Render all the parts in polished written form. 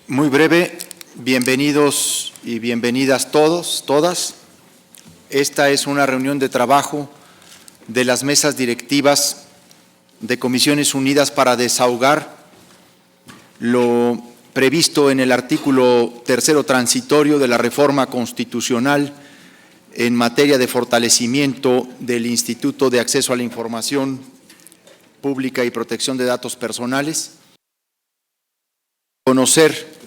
Muy breve, bienvenidos y bienvenidas todos, todas. Esta es una reunión de trabajo de las mesas directivas de Comisiones Unidas para desahogar lo previsto en el artículo 3º transitorio de la reforma constitucional en materia de fortalecimiento del Instituto de Acceso a la Información Pública y Protección de Datos Personales. Conocer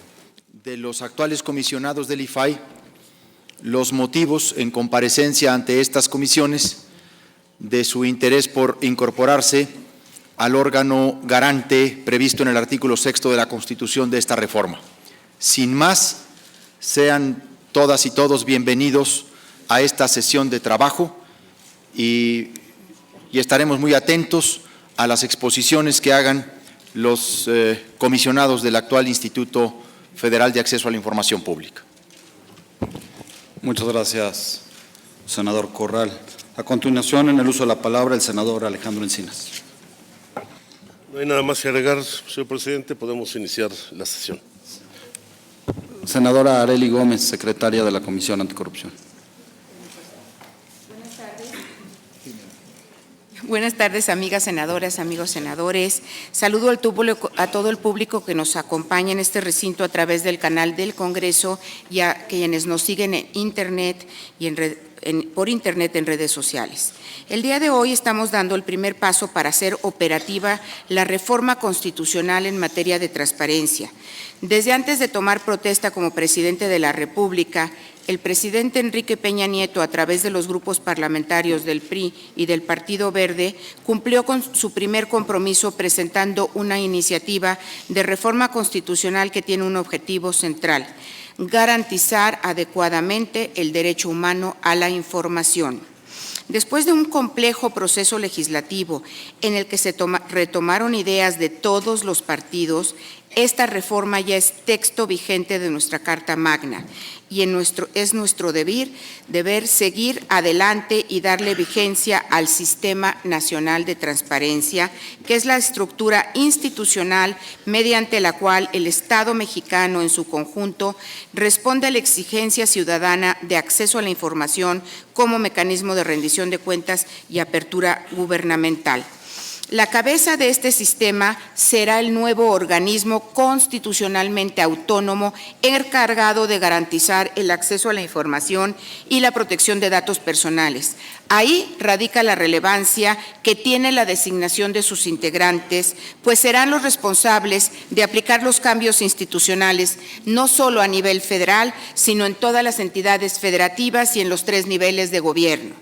de los actuales comisionados del IFAI los motivos en comparecencia ante estas comisiones de su interés por incorporarse al órgano garante previsto en el artículo 6º de la Constitución de esta reforma. Sin más, sean todas y todos bienvenidos a esta sesión de trabajo y estaremos muy atentos a las exposiciones que hagan los comisionados del actual Instituto Federal de Acceso a la Información Pública. Muchas gracias, senador Corral. A continuación, en el uso de la palabra, el senador Alejandro Encinas. No hay nada más que agregar, señor presidente. Podemos iniciar la sesión. Senadora Arely Gómez, secretaria de la Comisión Anticorrupción. Buenas tardes, amigas senadoras, amigos senadores. Saludo a todo el público que nos acompaña en este recinto a través del canal del Congreso y a quienes nos siguen en Internet y por Internet en redes sociales. El día de hoy estamos dando el primer paso para hacer operativa la reforma constitucional en materia de transparencia. Desde antes de tomar protesta como presidente de la República, el presidente Enrique Peña Nieto, a través de los grupos parlamentarios del PRI y del Partido Verde, cumplió con su primer compromiso presentando una iniciativa de reforma constitucional que tiene un objetivo central: garantizar adecuadamente el derecho humano a la información. Después de un complejo proceso legislativo en el que se retomaron ideas de todos los partidos, esta reforma ya es texto vigente de nuestra Carta Magna y es nuestro deber seguir adelante y darle vigencia al Sistema Nacional de Transparencia, que es la estructura institucional mediante la cual el Estado mexicano en su conjunto responde a la exigencia ciudadana de acceso a la información como mecanismo de rendición de cuentas y apertura gubernamental. La cabeza de este sistema será el nuevo organismo constitucionalmente autónomo encargado de garantizar el acceso a la información y la protección de datos personales. Ahí radica la relevancia que tiene la designación de sus integrantes, pues serán los responsables de aplicar los cambios institucionales, no solo a nivel federal, sino en todas las entidades federativas y en los 3 niveles de gobierno.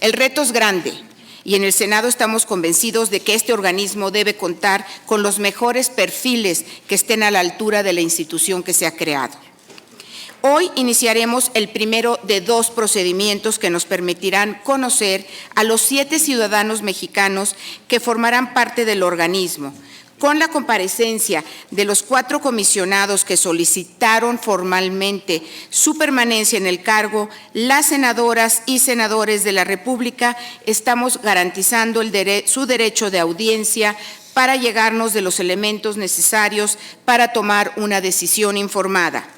El reto es grande. Y en el Senado estamos convencidos de que este organismo debe contar con los mejores perfiles que estén a la altura de la institución que se ha creado. Hoy iniciaremos el primero de 2 procedimientos que nos permitirán conocer a los 7 ciudadanos mexicanos que formarán parte del organismo. Con la comparecencia de los 4 comisionados que solicitaron formalmente su permanencia en el cargo, las senadoras y senadores de la República estamos garantizando su derecho de audiencia para llegarnos de los elementos necesarios para tomar una decisión informada.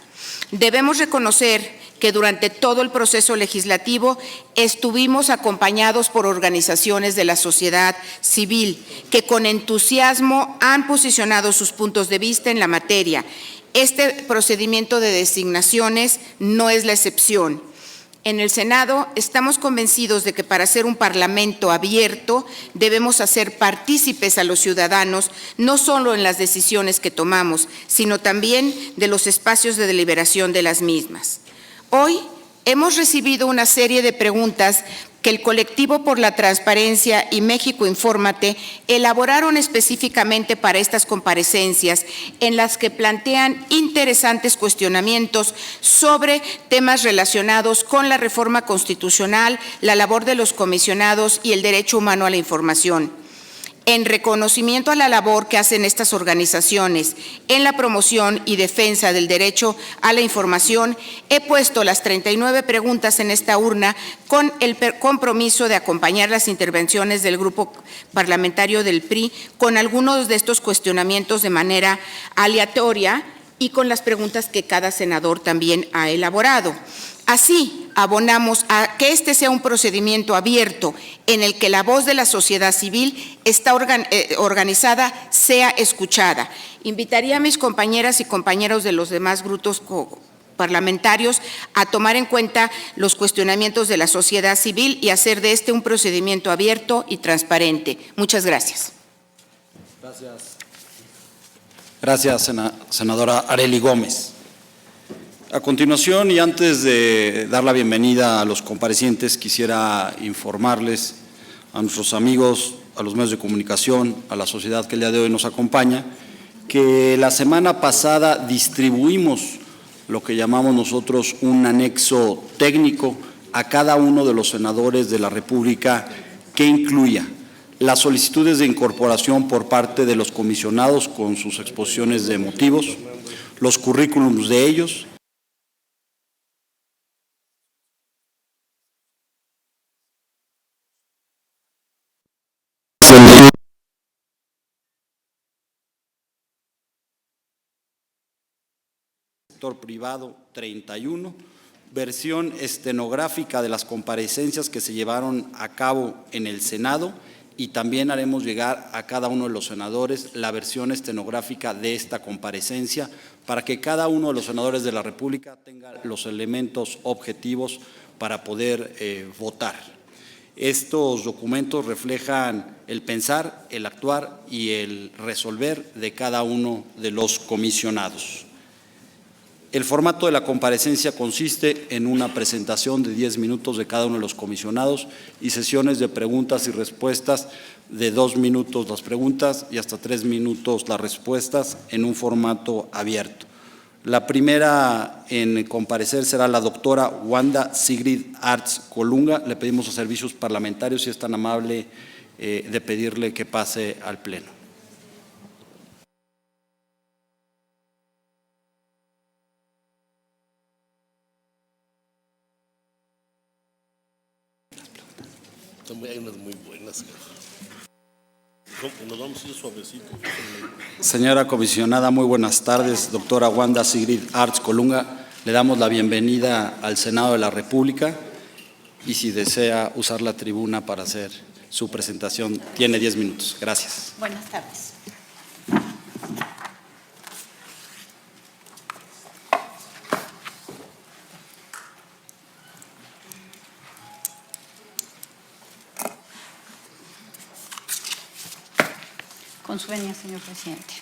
Debemos reconocer que durante todo el proceso legislativo estuvimos acompañados por organizaciones de la sociedad civil que con entusiasmo han posicionado sus puntos de vista en la materia. Este procedimiento de designaciones no es la excepción. En el Senado estamos convencidos de que para ser un parlamento abierto debemos hacer partícipes a los ciudadanos, no solo en las decisiones que tomamos, sino también de los espacios de deliberación de las mismas. Hoy hemos recibido una serie de preguntas que el Colectivo por la Transparencia y México Infórmate elaboraron específicamente para estas comparecencias, en las que plantean interesantes cuestionamientos sobre temas relacionados con la reforma constitucional, la labor de los comisionados y el derecho humano a la información. en reconocimiento a la labor que hacen estas organizaciones en la promoción y defensa del derecho a la información, he puesto las 39 preguntas en esta urna con el compromiso de acompañar las intervenciones del Grupo Parlamentario del PRI con algunos de estos cuestionamientos de manera aleatoria y con las preguntas que cada senador también ha elaborado. Así, abonamos a que este sea un procedimiento abierto en el que la voz de la sociedad civil está organizada, sea escuchada. Invitaría a mis compañeras y compañeros de los demás grupos parlamentarios a tomar en cuenta los cuestionamientos de la sociedad civil y hacer de este un procedimiento abierto y transparente. Muchas gracias. Gracias, senadora Arely Gómez. A continuación, y antes de dar la bienvenida a los comparecientes, quisiera informarles a nuestros amigos, a los medios de comunicación, a la sociedad que el día de hoy nos acompaña, que la semana pasada distribuimos lo que llamamos nosotros un anexo técnico a cada uno de los senadores de la República que incluya las solicitudes de incorporación por parte de los comisionados con sus exposiciones de motivos, los currículums de ellos, sector privado 31, versión estenográfica de las comparecencias que se llevaron a cabo en el Senado, y también haremos llegar a cada uno de los senadores la versión estenográfica de esta comparecencia para que cada uno de los senadores de la República tenga los elementos objetivos para poder votar. Estos documentos reflejan el pensar, el actuar y el resolver de cada uno de los comisionados. El formato de la comparecencia consiste en una presentación de 10 minutos de cada uno de los comisionados y sesiones de preguntas y respuestas de 2 minutos las preguntas y hasta 3 minutos las respuestas en un formato abierto. La primera en comparecer será la doctora Wanda Sigrid Arts Colunga. Le pedimos a Servicios Parlamentarios si es tan amable de pedirle que pase al Pleno. Hay unas muy buenas. Nos vamos a ir suavecito. Señora comisionada, muy buenas tardes. Doctora Wanda Sigrid Arts Colunga, le damos la bienvenida al Senado de la República y si desea usar la tribuna para hacer su presentación, tiene 10 minutos. Gracias. Buenas tardes. Con su venia, señor presidente.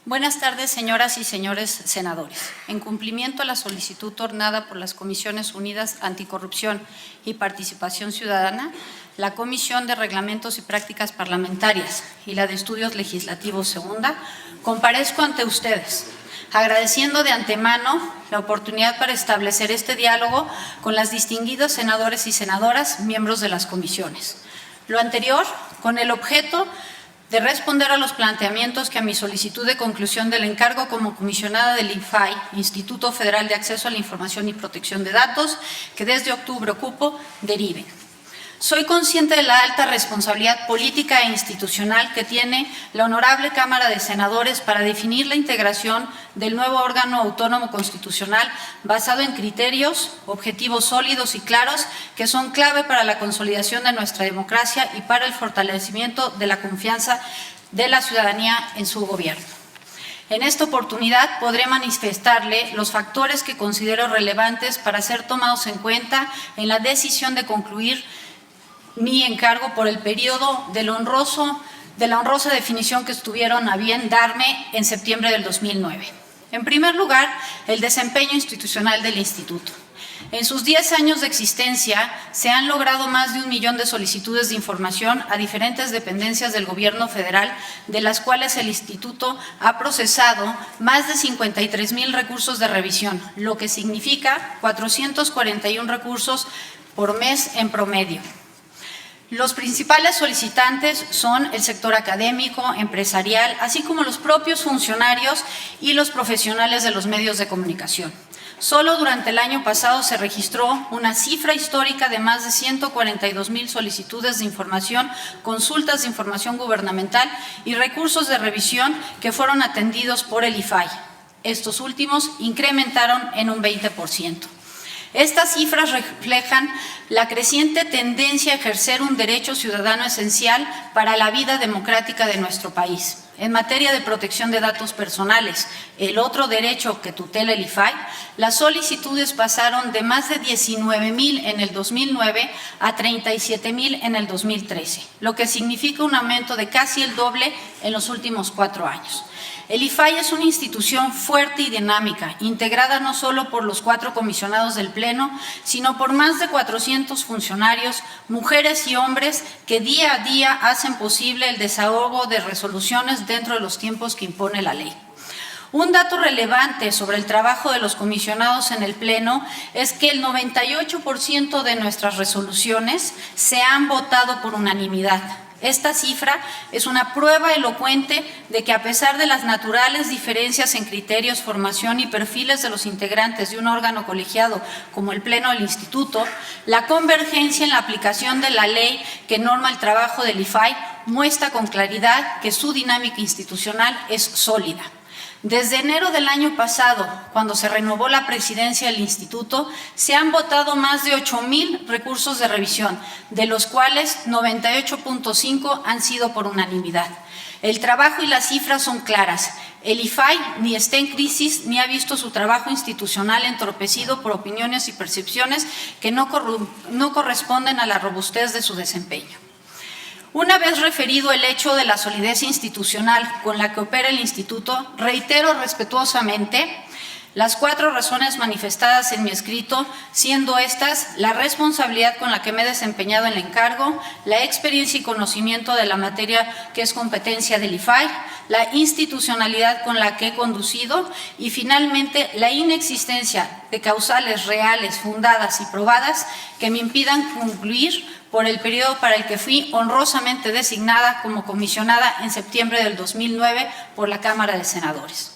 Buenas tardes, señoras y señores senadores. En cumplimiento a la solicitud tornada por las Comisiones Unidas Anticorrupción y Participación Ciudadana, la Comisión de Reglamentos y Prácticas Parlamentarias y la de Estudios Legislativos Segunda, comparezco ante ustedes, agradeciendo de antemano la oportunidad para establecer este diálogo con las distinguidos senadores y senadoras, miembros de las comisiones. Lo anterior, con el objeto de responder a los planteamientos que a mi solicitud de conclusión del encargo como comisionada del IFAI, Instituto Federal de Acceso a la Información y Protección de Datos, que desde octubre ocupo, deriven. Soy consciente de la alta responsabilidad política e institucional que tiene la Honorable Cámara de Senadores para definir la integración del nuevo órgano autónomo constitucional basado en criterios, objetivos sólidos y claros que son clave para la consolidación de nuestra democracia y para el fortalecimiento de la confianza de la ciudadanía en su gobierno. En esta oportunidad podré manifestarle los factores que considero relevantes para ser tomados en cuenta en la decisión de concluir mi encargo por el periodo de la honrosa definición que estuvieron a bien darme en septiembre del 2009. En primer lugar, el desempeño institucional del Instituto. En sus 10 años de existencia se han logrado más de 1 millón de solicitudes de información a diferentes dependencias del Gobierno federal, de las cuales el Instituto ha procesado más de 53,000 recursos de revisión, lo que significa 441 recursos por mes en promedio. Los principales solicitantes son el sector académico, empresarial, así como los propios funcionarios y los profesionales de los medios de comunicación. Solo durante el año pasado se registró una cifra histórica de más de 142,000 solicitudes de información, consultas de información gubernamental y recursos de revisión que fueron atendidos por el IFAI. Estos últimos incrementaron en un 20%. Estas cifras reflejan la creciente tendencia a ejercer un derecho ciudadano esencial para la vida democrática de nuestro país. En materia de protección de datos personales, el otro derecho que tutela el IFAI, las solicitudes pasaron de más de 19,000 en el 2009 a 37,000 en el 2013, lo que significa un aumento de casi el doble en los últimos 4 años. El IFAI es una institución fuerte y dinámica, integrada no solo por los 4 comisionados del Pleno, sino por más de 400 funcionarios, mujeres y hombres que día a día hacen posible el desahogo de resoluciones dentro de los tiempos que impone la ley. Un dato relevante sobre el trabajo de los comisionados en el Pleno es que el 98% de nuestras resoluciones se han votado por unanimidad. Esta cifra es una prueba elocuente de que a pesar de las naturales diferencias en criterios, formación y perfiles de los integrantes de un órgano colegiado como el Pleno del Instituto, la convergencia en la aplicación de la ley que norma el trabajo del IFAI muestra con claridad que su dinámica institucional es sólida. Desde enero del año pasado, cuando se renovó la presidencia del Instituto, se han votado más de 8,000 recursos de revisión, de los cuales 98,5 han sido por unanimidad. El trabajo y las cifras son claras. El IFAI ni está en crisis ni ha visto su trabajo institucional entorpecido por opiniones y percepciones que no corresponden a la robustez de su desempeño. Una vez referido el hecho de la solidez institucional con la que opera el Instituto, reitero respetuosamente las 4 razones manifestadas en mi escrito, siendo estas la responsabilidad con la que me he desempeñado en el encargo, la experiencia y conocimiento de la materia que es competencia del IFAI, la institucionalidad con la que he conducido y finalmente la inexistencia de causales reales, fundadas y probadas que me impidan concluir por el periodo para el que fui honrosamente designada como comisionada en septiembre del 2009 por la Cámara de Senadores.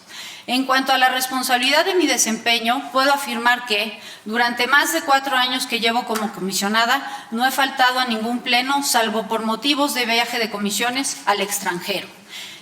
En cuanto a la responsabilidad de mi desempeño, puedo afirmar que durante más de 4 años que llevo como comisionada no he faltado a ningún pleno, salvo por motivos de viaje de comisiones al extranjero.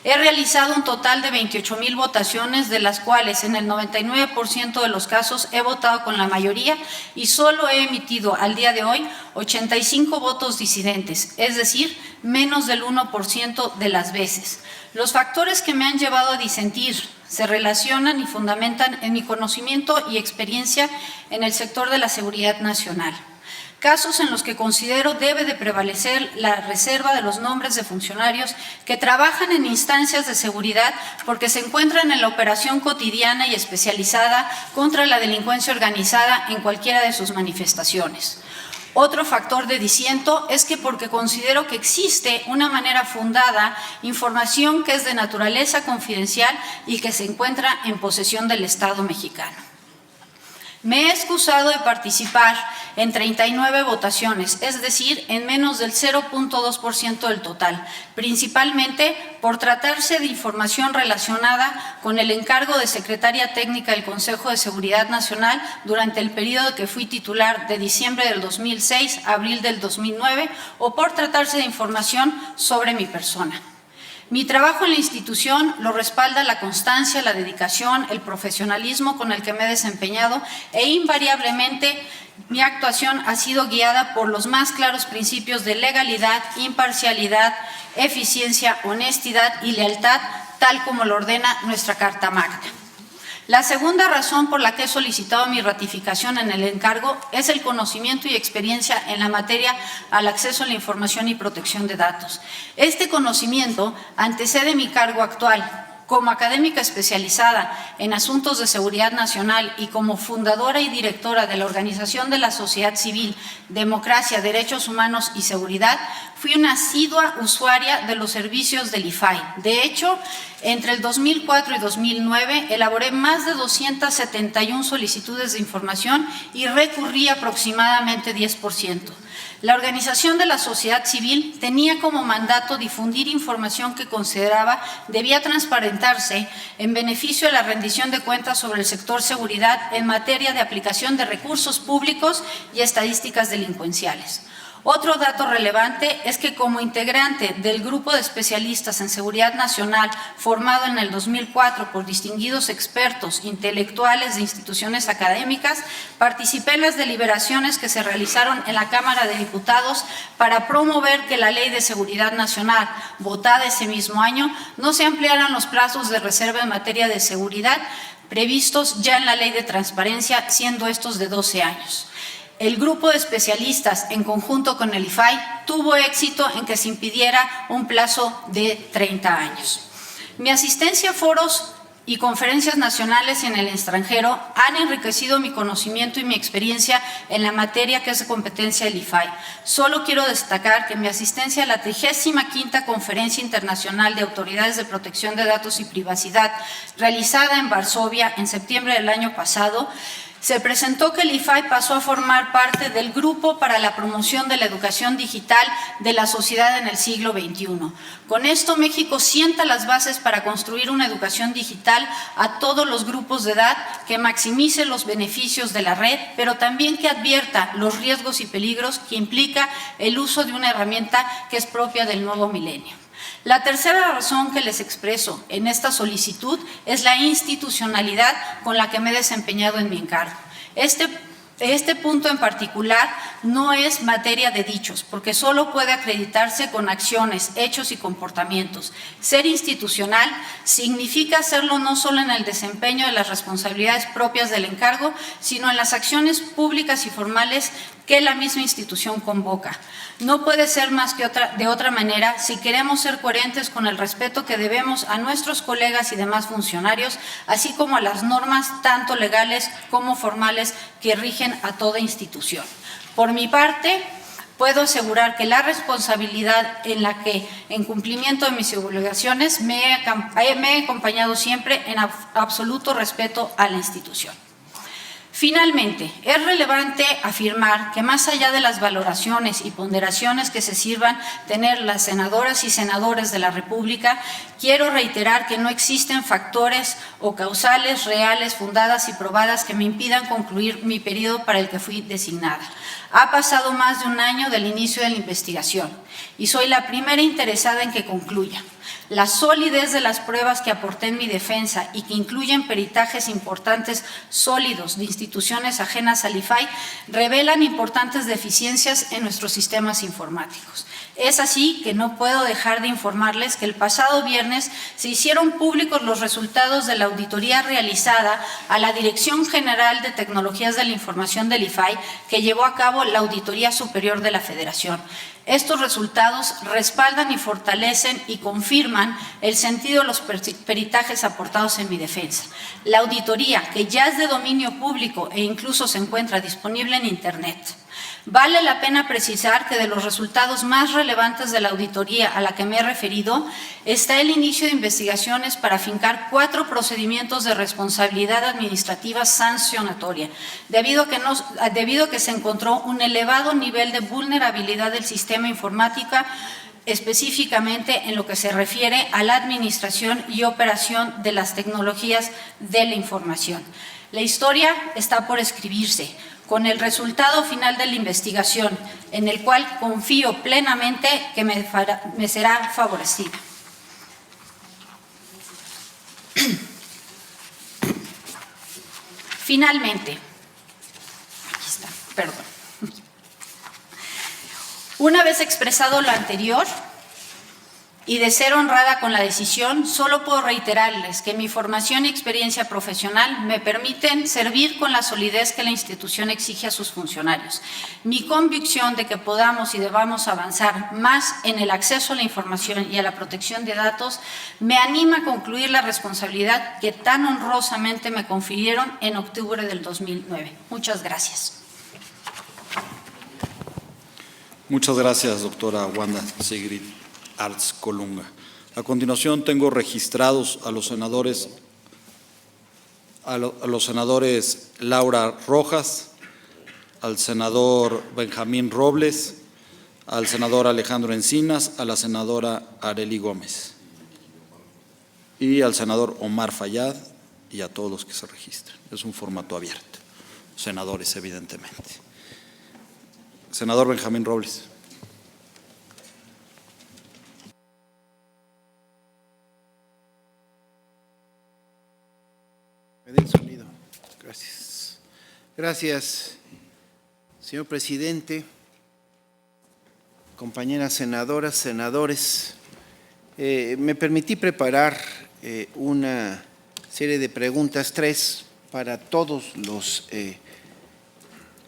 He realizado un total de 28,000 votaciones, de las cuales en el 99% de los casos he votado con la mayoría y solo he emitido al día de hoy 85 votos disidentes, es decir, menos del 1% de las veces. Los factores que me han llevado a disentir se relacionan y fundamentan en mi conocimiento y experiencia en el sector de la seguridad nacional. Casos en los que considero debe de prevalecer la reserva de los nombres de funcionarios que trabajan en instancias de seguridad porque se encuentran en la operación cotidiana y especializada contra la delincuencia organizada en cualquiera de sus manifestaciones. Otro factor de disiento es que porque considero que existe una manera fundada información que es de naturaleza confidencial y que se encuentra en posesión del Estado mexicano. Me he excusado de participar en 39 votaciones, es decir, en menos del 0,2% del total, principalmente por tratarse de información relacionada con el encargo de secretaria técnica del Consejo de Seguridad Nacional durante el periodo que fui titular de diciembre del 2006 a abril del 2009 o por tratarse de información sobre mi persona. Mi trabajo en la institución lo respalda la constancia, la dedicación, el profesionalismo con el que me he desempeñado e invariablemente mi actuación ha sido guiada por los más claros principios de legalidad, imparcialidad, eficiencia, honestidad y lealtad, tal como lo ordena nuestra Carta Magna. La segunda razón por la que he solicitado mi ratificación en el encargo es el conocimiento y experiencia en la materia al acceso a la información y protección de datos. Este conocimiento antecede mi cargo actual. Como académica especializada en asuntos de seguridad nacional y como fundadora y directora de la Organización de la Sociedad Civil, Democracia, Derechos Humanos y Seguridad, fui una asidua usuaria de los servicios del IFAI. De hecho, entre el 2004 y 2009 elaboré más de 271 solicitudes de información y recurrí aproximadamente 10%. La organización de la sociedad civil tenía como mandato difundir información que consideraba debía transparentarse en beneficio de la rendición de cuentas sobre el sector seguridad en materia de aplicación de recursos públicos y estadísticas delincuenciales. Otro dato relevante es que como integrante del grupo de especialistas en seguridad nacional formado en el 2004 por distinguidos expertos intelectuales de instituciones académicas, participé en las deliberaciones que se realizaron en la Cámara de Diputados para promover que la Ley de Seguridad Nacional, votada ese mismo año, no se ampliaran los plazos de reserva en materia de seguridad previstos ya en la Ley de Transparencia, siendo estos de 12 años. El grupo de especialistas, en conjunto con el IFAI, tuvo éxito en que se impidiera un plazo de 30 años. Mi asistencia a foros y conferencias nacionales en el extranjero han enriquecido mi conocimiento y mi experiencia en la materia que es de competencia del IFAI. Solo quiero destacar que mi asistencia a la 35ª Conferencia Internacional de Autoridades de Protección de Datos y Privacidad, realizada en Varsovia en septiembre del año pasado, se presentó que el IFAI pasó a formar parte del Grupo para la Promoción de la Educación Digital de la Sociedad en el siglo XXI. Con esto, México sienta las bases para construir una educación digital a todos los grupos de edad que maximice los beneficios de la red, pero también que advierta los riesgos y peligros que implica el uso de una herramienta que es propia del nuevo milenio. La tercera razón que les expreso en esta solicitud es la institucionalidad con la que me he desempeñado en mi encargo. Este punto en particular no es materia de dichos, porque solo puede acreditarse con acciones, hechos y comportamientos. Ser institucional significa hacerlo no solo en el desempeño de las responsabilidades propias del encargo, sino en las acciones públicas y formales que la misma institución convoca. No puede ser más que de otra manera si queremos ser coherentes con el respeto que debemos a nuestros colegas y demás funcionarios, así como a las normas tanto legales como formales que rigen a toda institución. Por mi parte, puedo asegurar que la responsabilidad en la que, en cumplimiento de mis obligaciones, me he acompañado siempre en absoluto respeto a la institución. Finalmente, es relevante afirmar que más allá de las valoraciones y ponderaciones que se sirvan tener las senadoras y senadores de la República, quiero reiterar que no existen factores o causales reales, fundadas y probadas que me impidan concluir mi periodo para el que fui designada. Ha pasado más de un año del inicio de la investigación y soy la primera interesada en que concluya. La solidez de las pruebas que aporté en mi defensa y que incluyen peritajes importantes sólidos de instituciones ajenas al IFAI revelan importantes deficiencias en nuestros sistemas informáticos. Es así que no puedo dejar de informarles que el pasado viernes se hicieron públicos los resultados de la auditoría realizada a la Dirección General de Tecnologías de la Información del IFAI, que llevó a cabo la Auditoría Superior de la Federación. Estos resultados respaldan y fortalecen y confirman el sentido de los peritajes aportados en mi defensa. La auditoría, que ya es de dominio público e incluso se encuentra disponible en Internet. Vale la pena precisar que de los resultados más relevantes de la auditoría a la que me he referido está el inicio de investigaciones para afincar 4 procedimientos de responsabilidad administrativa sancionatoria, debido a que se encontró un elevado nivel de vulnerabilidad del sistema informático, específicamente en lo que se refiere a la administración y operación de las tecnologías de la información. La historia está por escribirse, con el resultado final de la investigación, en el cual confío plenamente que me será favorecida. Finalmente, aquí está, perdón. Una vez expresado lo anterior, y de ser honrada con la decisión, solo puedo reiterarles que mi formación y experiencia profesional me permiten servir con la solidez que la institución exige a sus funcionarios. Mi convicción de que podamos y debamos avanzar más en el acceso a la información y a la protección de datos me anima a concluir la responsabilidad que tan honrosamente me confirieron en octubre del 2009. Muchas gracias. Muchas gracias, doctora Wanda Sigrid Arts Colunga. A continuación tengo registrados a los senadores Laura Rojas, al senador Benjamín Robles al senador Alejandro Encinas, a la senadora Arely Gómez y al senador Omar Fayad y a todos los que se registran. Es un formato abierto, senadores evidentemente. Senador Benjamín Robles. Me den sonido. Gracias. Gracias, señor presidente, compañeras senadoras, senadores. Me permití preparar una serie de preguntas, 3, para todos los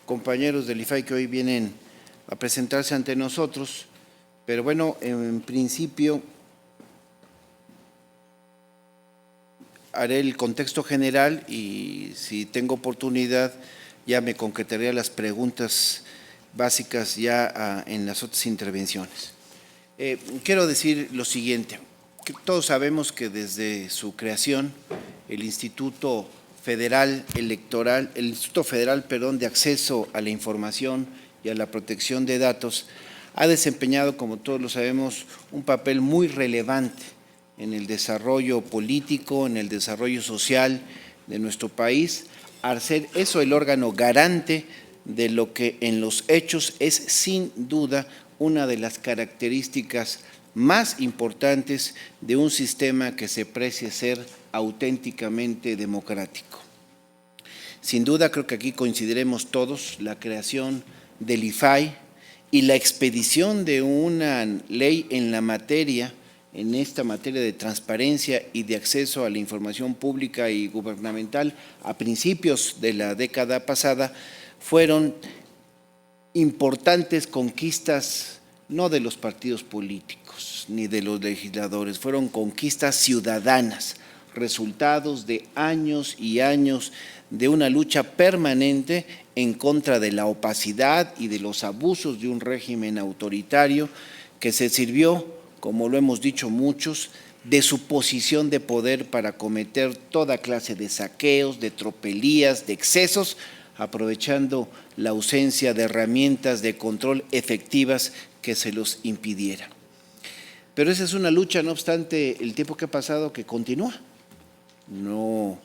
compañeros del IFAI que hoy vienen a presentarse ante nosotros, pero bueno, en principio haré el contexto general y si tengo oportunidad ya me concretaré las preguntas básicas ya en las otras intervenciones. Quiero decir lo siguiente, que todos sabemos que desde su creación el Instituto Federal de Acceso a la Información y a la Protección de Datos ha desempeñado, como todos lo sabemos, un papel muy relevante en el desarrollo político, en el desarrollo social de nuestro país, al ser eso el órgano garante de lo que en los hechos es sin duda una de las características más importantes de un sistema que se precie ser auténticamente democrático. Sin duda, creo que aquí coincidiremos todos, la creación del IFAI y la expedición de una ley en la materia, en esta materia de transparencia y de acceso a la información pública y gubernamental a principios de la década pasada, fueron importantes conquistas no de los partidos políticos ni de los legisladores, fueron conquistas ciudadanas, resultados de años y años de una lucha permanente en contra de la opacidad y de los abusos de un régimen autoritario que se sirvió, como lo hemos dicho muchos, de su posición de poder para cometer toda clase de saqueos, de tropelías, de excesos, aprovechando la ausencia de herramientas de control efectivas que se los impidiera. Pero esa es una lucha, no obstante, el tiempo que ha pasado, que continúa. No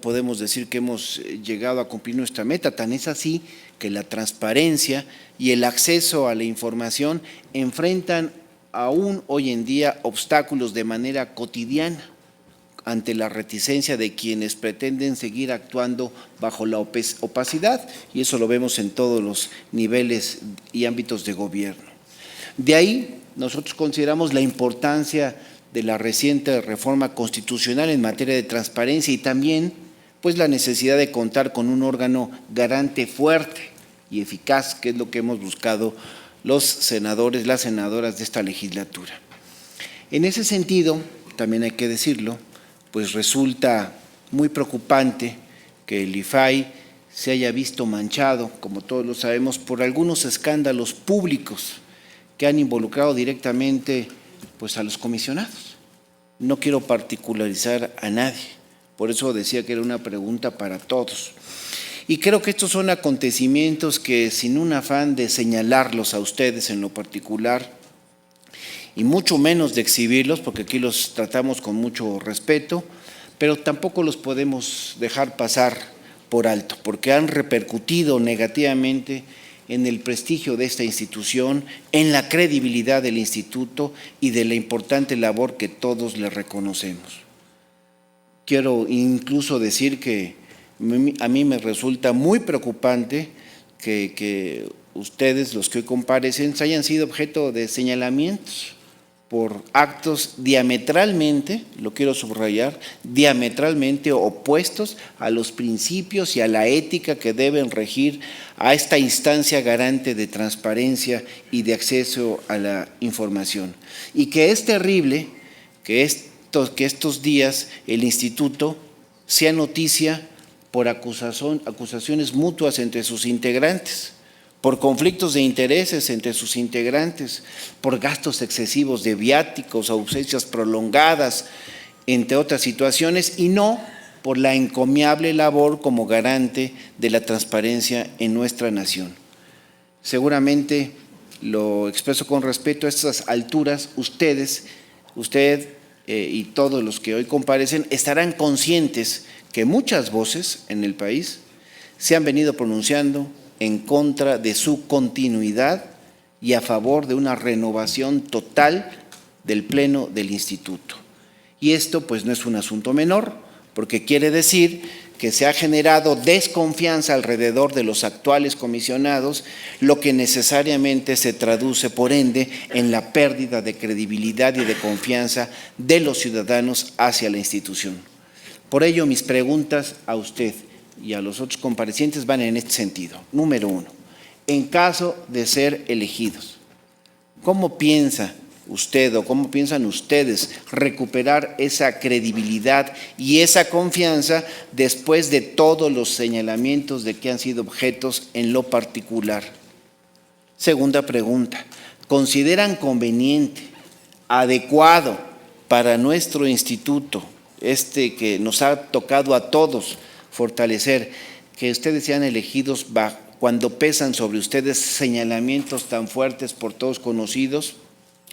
podemos decir que hemos llegado a cumplir nuestra meta, tan es así que la transparencia y el acceso a la información enfrentan aún hoy en día obstáculos de manera cotidiana ante la reticencia de quienes pretenden seguir actuando bajo la opacidad, y eso lo vemos en todos los niveles y ámbitos de gobierno. De ahí, nosotros consideramos la importancia de la reciente reforma constitucional en materia de transparencia y también pues la necesidad de contar con un órgano garante fuerte y eficaz, que es lo que hemos buscado los senadores, las senadoras de esta legislatura. En ese sentido, también hay que decirlo, pues resulta muy preocupante que el IFAI se haya visto manchado, como todos lo sabemos, por algunos escándalos públicos que han involucrado directamente pues a los comisionados. No quiero particularizar a nadie, por eso decía que era una pregunta para todos. Y creo que estos son acontecimientos que, sin un afán de señalarlos a ustedes en lo particular, y mucho menos de exhibirlos, porque aquí los tratamos con mucho respeto, pero tampoco los podemos dejar pasar por alto, porque han repercutido negativamente en el prestigio de esta institución, en la credibilidad del instituto y de la importante labor que todos le reconocemos. Quiero incluso decir que a mí me resulta muy preocupante que ustedes, los que hoy comparecen, hayan sido objeto de señalamientos por actos diametralmente, lo quiero subrayar, diametralmente opuestos a los principios y a la ética que deben regir a esta instancia garante de transparencia y de acceso a la información. Y que es terrible que estos días el instituto sea noticia por acusaciones mutuas entre sus integrantes, por conflictos de intereses entre sus integrantes, por gastos excesivos de viáticos, ausencias prolongadas, entre otras situaciones, y no por la encomiable labor como garante de la transparencia en nuestra nación. Seguramente lo expreso con respeto, a estas alturas usted y todos los que hoy comparecen estarán conscientes que muchas voces en el país se han venido pronunciando en contra de su continuidad y a favor de una renovación total del Pleno del Instituto. Y esto pues no es un asunto menor, porque quiere decir que se ha generado desconfianza alrededor de los actuales comisionados, lo que necesariamente se traduce, por ende, en la pérdida de credibilidad y de confianza de los ciudadanos hacia la institución. Por ello, mis preguntas a usted y a los otros comparecientes van en este sentido. Número 1, en caso de ser elegidos, ¿cómo piensa usted o cómo piensan ustedes recuperar esa credibilidad y esa confianza después de todos los señalamientos de que han sido objetos en lo particular? Segunda pregunta, ¿consideran conveniente, adecuado para nuestro instituto, que nos ha tocado a todos fortalecer, que ustedes sean elegidos cuando pesan sobre ustedes señalamientos tan fuertes por todos conocidos?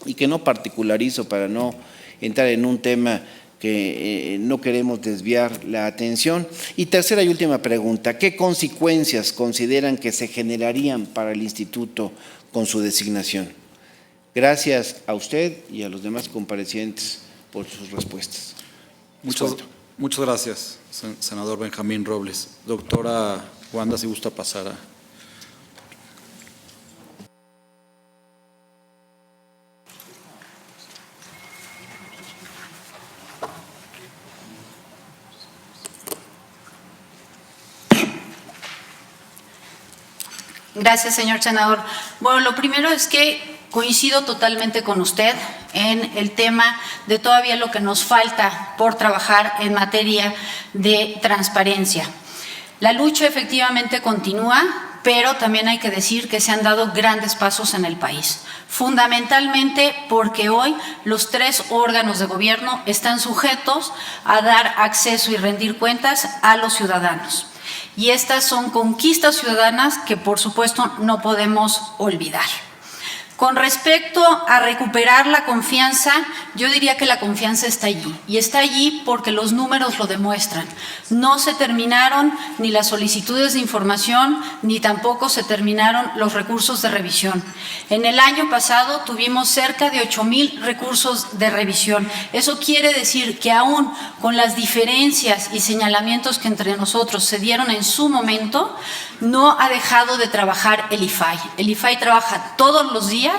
Y que no particularizo para no entrar en un tema que no queremos desviar la atención. Y tercera y última pregunta, ¿qué consecuencias consideran que se generarían para el instituto con su designación? Gracias a usted y a los demás comparecientes por sus respuestas. Muchas gracias, senador Benjamín Robles. Doctora Wanda, si gusta pasar a… Gracias, señor senador. Bueno, lo primero es que coincido totalmente con usted en el tema de todavía lo que nos falta por trabajar en materia de transparencia. La lucha efectivamente continúa, pero también hay que decir que se han dado grandes pasos en el país, fundamentalmente porque hoy los 3 órganos de gobierno están sujetos a dar acceso y rendir cuentas a los ciudadanos. Y estas son conquistas ciudadanas que, por supuesto, no podemos olvidar. Con respecto a recuperar la confianza, yo diría que la confianza está allí. Y está allí porque los números lo demuestran. No se terminaron ni las solicitudes de información, ni tampoco se terminaron los recursos de revisión. En el año pasado tuvimos cerca de 8,000 recursos de revisión. Eso quiere decir que aún con las diferencias y señalamientos que entre nosotros se dieron en su momento, no ha dejado de trabajar el IFAI. El IFAI trabaja todos los días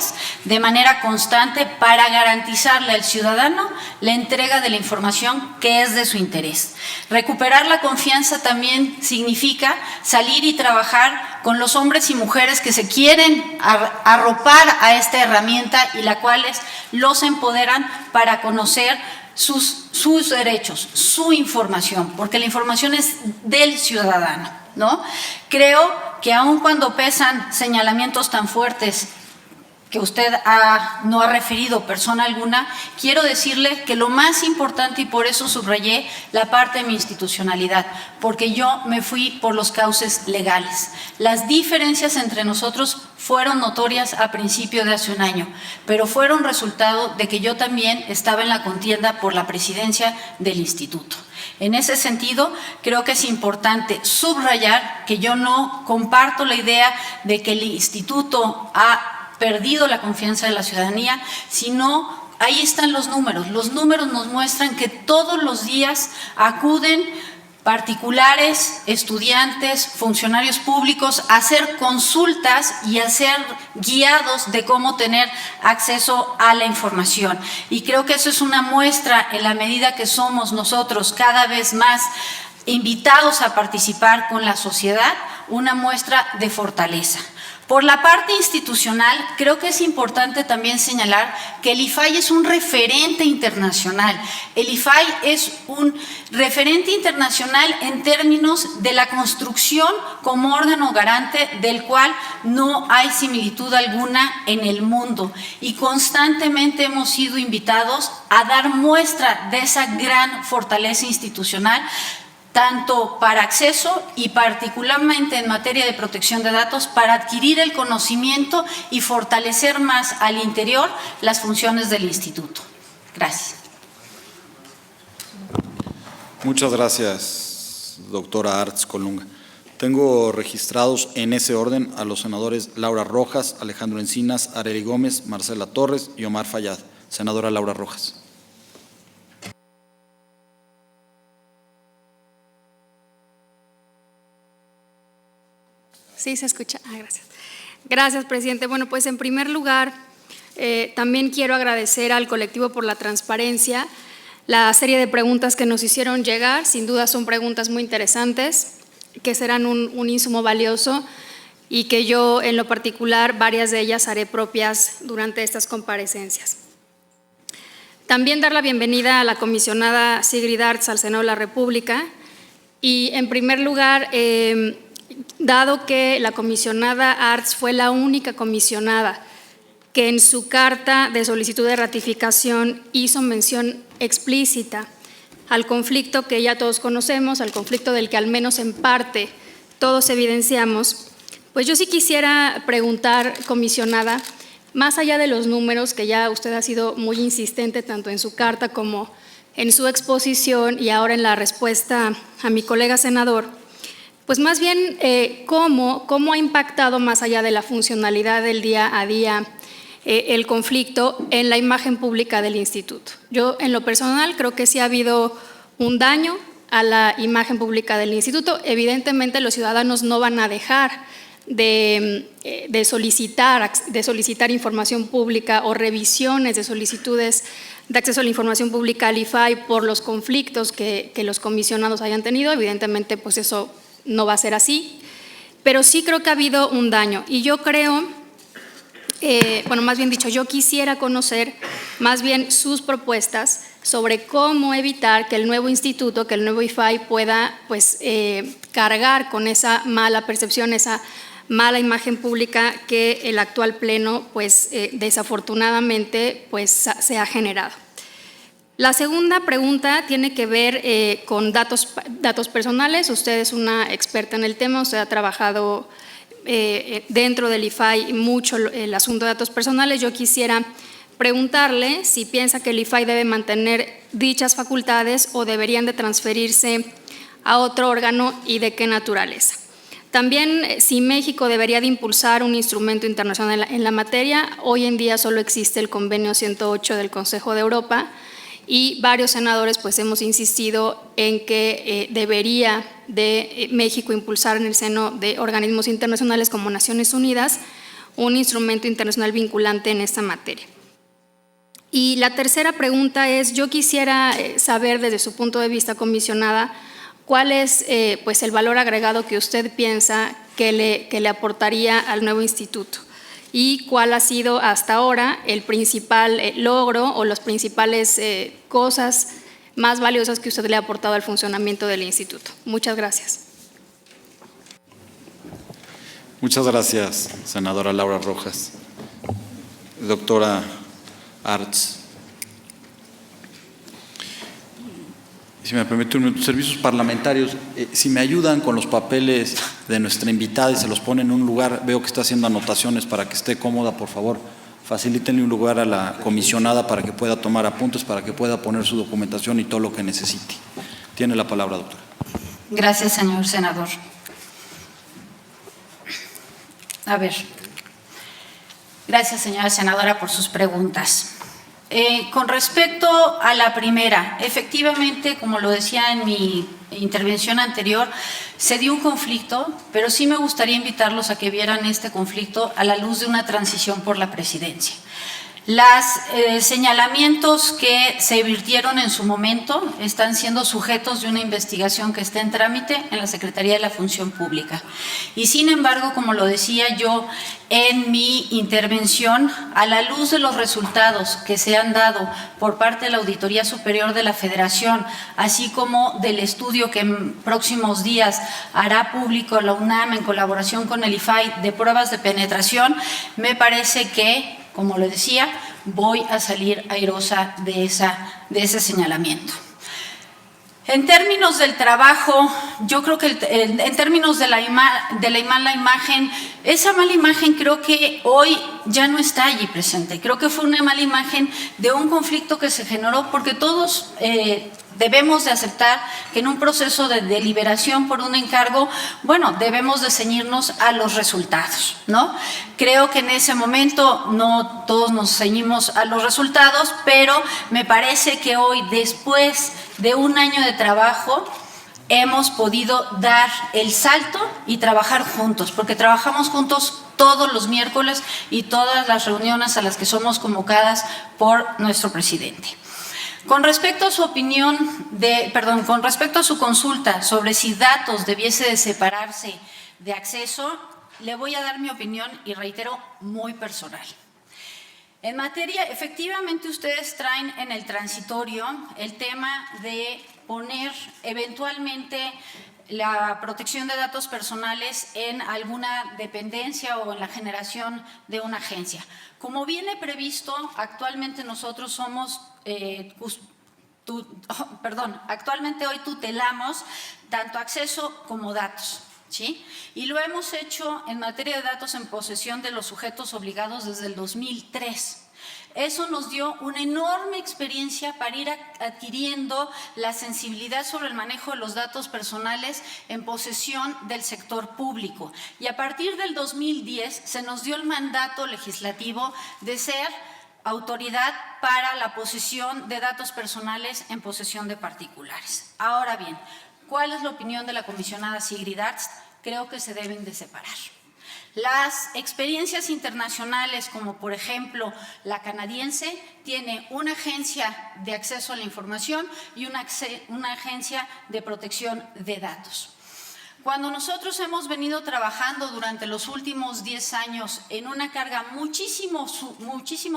de manera constante para garantizarle al ciudadano la entrega de la información que es de su interés. Recuperar la confianza también significa salir y trabajar con los hombres y mujeres que se quieren arropar a esta herramienta y la cuales los empoderan para conocer sus derechos, su información, porque la información es del ciudadano, ¿no? Creo que aun cuando pesan señalamientos tan fuertes que usted no ha referido persona alguna, quiero decirle que lo más importante, y por eso subrayé la parte de mi institucionalidad, porque yo me fui por los cauces legales. Las diferencias entre nosotros fueron notorias a principio de hace un año, pero fueron resultado de que yo también estaba en la contienda por la presidencia del instituto. En ese sentido, creo que es importante subrayar que yo no comparto la idea de que el instituto ha perdido la confianza de la ciudadanía, sino ahí están los números. Los números nos muestran que todos los días acuden particulares, estudiantes, funcionarios públicos a hacer consultas y a ser guiados de cómo tener acceso a la información. Y creo que eso es una muestra, en la medida que somos nosotros cada vez más invitados a participar con la sociedad, una muestra de fortaleza. Por la parte institucional, creo que es importante también señalar que el IFAI es un referente internacional. El IFAI es un referente internacional en términos de la construcción como órgano garante del cual no hay similitud alguna en el mundo. Y constantemente hemos sido invitados a dar muestra de esa gran fortaleza institucional, tanto para acceso y particularmente en materia de protección de datos, para adquirir el conocimiento y fortalecer más al interior las funciones del instituto. Gracias. Muchas gracias, doctora Artz Colunga. Tengo registrados en ese orden a los senadores Laura Rojas, Alejandro Encinas, Arely Gómez, Marcela Torres y Omar Fayad. Senadora Laura Rojas. Sí, se escucha. Gracias. Gracias, presidente. Bueno, pues en primer lugar, también quiero agradecer al colectivo por la transparencia, la serie de preguntas que nos hicieron llegar. Sin duda son preguntas muy interesantes, que serán un insumo valioso y que yo, en lo particular, varias de ellas haré propias durante estas comparecencias. También dar la bienvenida a la comisionada Sigrid Artz al Senado de la República y, en primer lugar, dado que la comisionada Artz fue la única comisionada que en su carta de solicitud de ratificación hizo mención explícita al conflicto que ya todos conocemos, al conflicto del que al menos en parte todos evidenciamos, pues yo sí quisiera preguntar, comisionada, más allá de los números, que ya usted ha sido muy insistente tanto en su carta como en su exposición y ahora en la respuesta a mi colega senador, pues más bien cómo ha impactado más allá de la funcionalidad del día a día el conflicto en la imagen pública del instituto. Yo, en lo personal, creo que sí ha habido un daño a la imagen pública del instituto. Evidentemente, los ciudadanos no van a dejar de solicitar información pública o revisiones de solicitudes de acceso a la información pública al IFAI por los conflictos que los comisionados hayan tenido. Evidentemente, pues eso no va a ser así, pero sí creo que ha habido un daño y yo creo, más bien dicho, yo quisiera conocer más bien sus propuestas sobre cómo evitar que el nuevo instituto, que el nuevo IFAI pueda cargar con esa mala percepción, esa mala imagen pública que el actual pleno desafortunadamente se ha generado. La segunda pregunta tiene que ver con datos personales. Usted es una experta en el tema, usted ha trabajado dentro del IFAI mucho el asunto de datos personales. Yo quisiera preguntarle si piensa que el IFAI debe mantener dichas facultades o deberían de transferirse a otro órgano y de qué naturaleza. También si México debería de impulsar un instrumento internacional en la materia. Hoy en día solo existe el convenio 108 del Consejo de Europa y varios senadores hemos insistido en que debería de México impulsar en el seno de organismos internacionales como Naciones Unidas un instrumento internacional vinculante en esta materia. Y la tercera pregunta es, yo quisiera saber desde su punto de vista, comisionada, cuál es el valor agregado que usted piensa que le aportaría al nuevo instituto y cuál ha sido hasta ahora el principal logro o las principales cosas más valiosas que usted le ha aportado al funcionamiento del instituto. Muchas gracias. Muchas gracias, senadora Laura Rojas. Doctora Artz. Si me permite un minuto, servicios parlamentarios, si me ayudan con los papeles de nuestra invitada y se los ponen en un lugar, veo que está haciendo anotaciones para que esté cómoda, por favor, facilítenle un lugar a la comisionada para que pueda tomar apuntes, para que pueda poner su documentación y todo lo que necesite. Tiene la palabra, doctora. Gracias, señor senador. A ver, gracias, señora senadora, por sus preguntas. Con respecto a la primera, efectivamente, como lo decía en mi intervención anterior, se dio un conflicto, pero sí me gustaría invitarlos a que vieran este conflicto a la luz de una transición por la presidencia. Los señalamientos que se virtieron en su momento están siendo sujetos de una investigación que está en trámite en la Secretaría de la Función Pública. Y sin embargo, como lo decía yo en mi intervención, a la luz de los resultados que se han dado por parte de la Auditoría Superior de la Federación, así como del estudio que en próximos días hará público la UNAM en colaboración con el IFAI de pruebas de penetración, me parece que, como le decía, voy a salir airosa de ese señalamiento. En términos del trabajo, yo creo que en términos de la mala imagen, esa mala imagen creo que hoy ya no está allí presente. Creo que fue una mala imagen de un conflicto que se generó porque todos debemos de aceptar que en un proceso de deliberación por un encargo, bueno, debemos de ceñirnos a los resultados, ¿no? Creo que en ese momento no todos nos ceñimos a los resultados, pero me parece que hoy, después de un año de trabajo, hemos podido dar el salto y trabajar juntos, porque trabajamos juntos todos los miércoles y todas las reuniones a las que somos convocadas por nuestro presidente. Con respecto a su con respecto a su consulta sobre si datos debiese de separarse de acceso, le voy a dar mi opinión y reitero, muy personal. En materia, efectivamente ustedes traen en el transitorio el tema de poner eventualmente la protección de datos personales en alguna dependencia o en la generación de una agencia. Como viene previsto, actualmente nosotros somos, actualmente hoy tutelamos tanto acceso como datos, ¿sí? Y lo hemos hecho en materia de datos en posesión de los sujetos obligados desde el 2003. Eso nos dio una enorme experiencia para ir adquiriendo la sensibilidad sobre el manejo de los datos personales en posesión del sector público. Y a partir del 2010 se nos dio el mandato legislativo de ser autoridad para la posesión de datos personales en posesión de particulares. Ahora bien, ¿cuál es la opinión de la comisionada Sigrid Arzt? Creo que se deben de separar. Las experiencias internacionales, como por ejemplo la canadiense, tiene una agencia de acceso a la información y una agencia de protección de datos. Cuando nosotros hemos venido trabajando durante los últimos 10 años en una carga muchísimo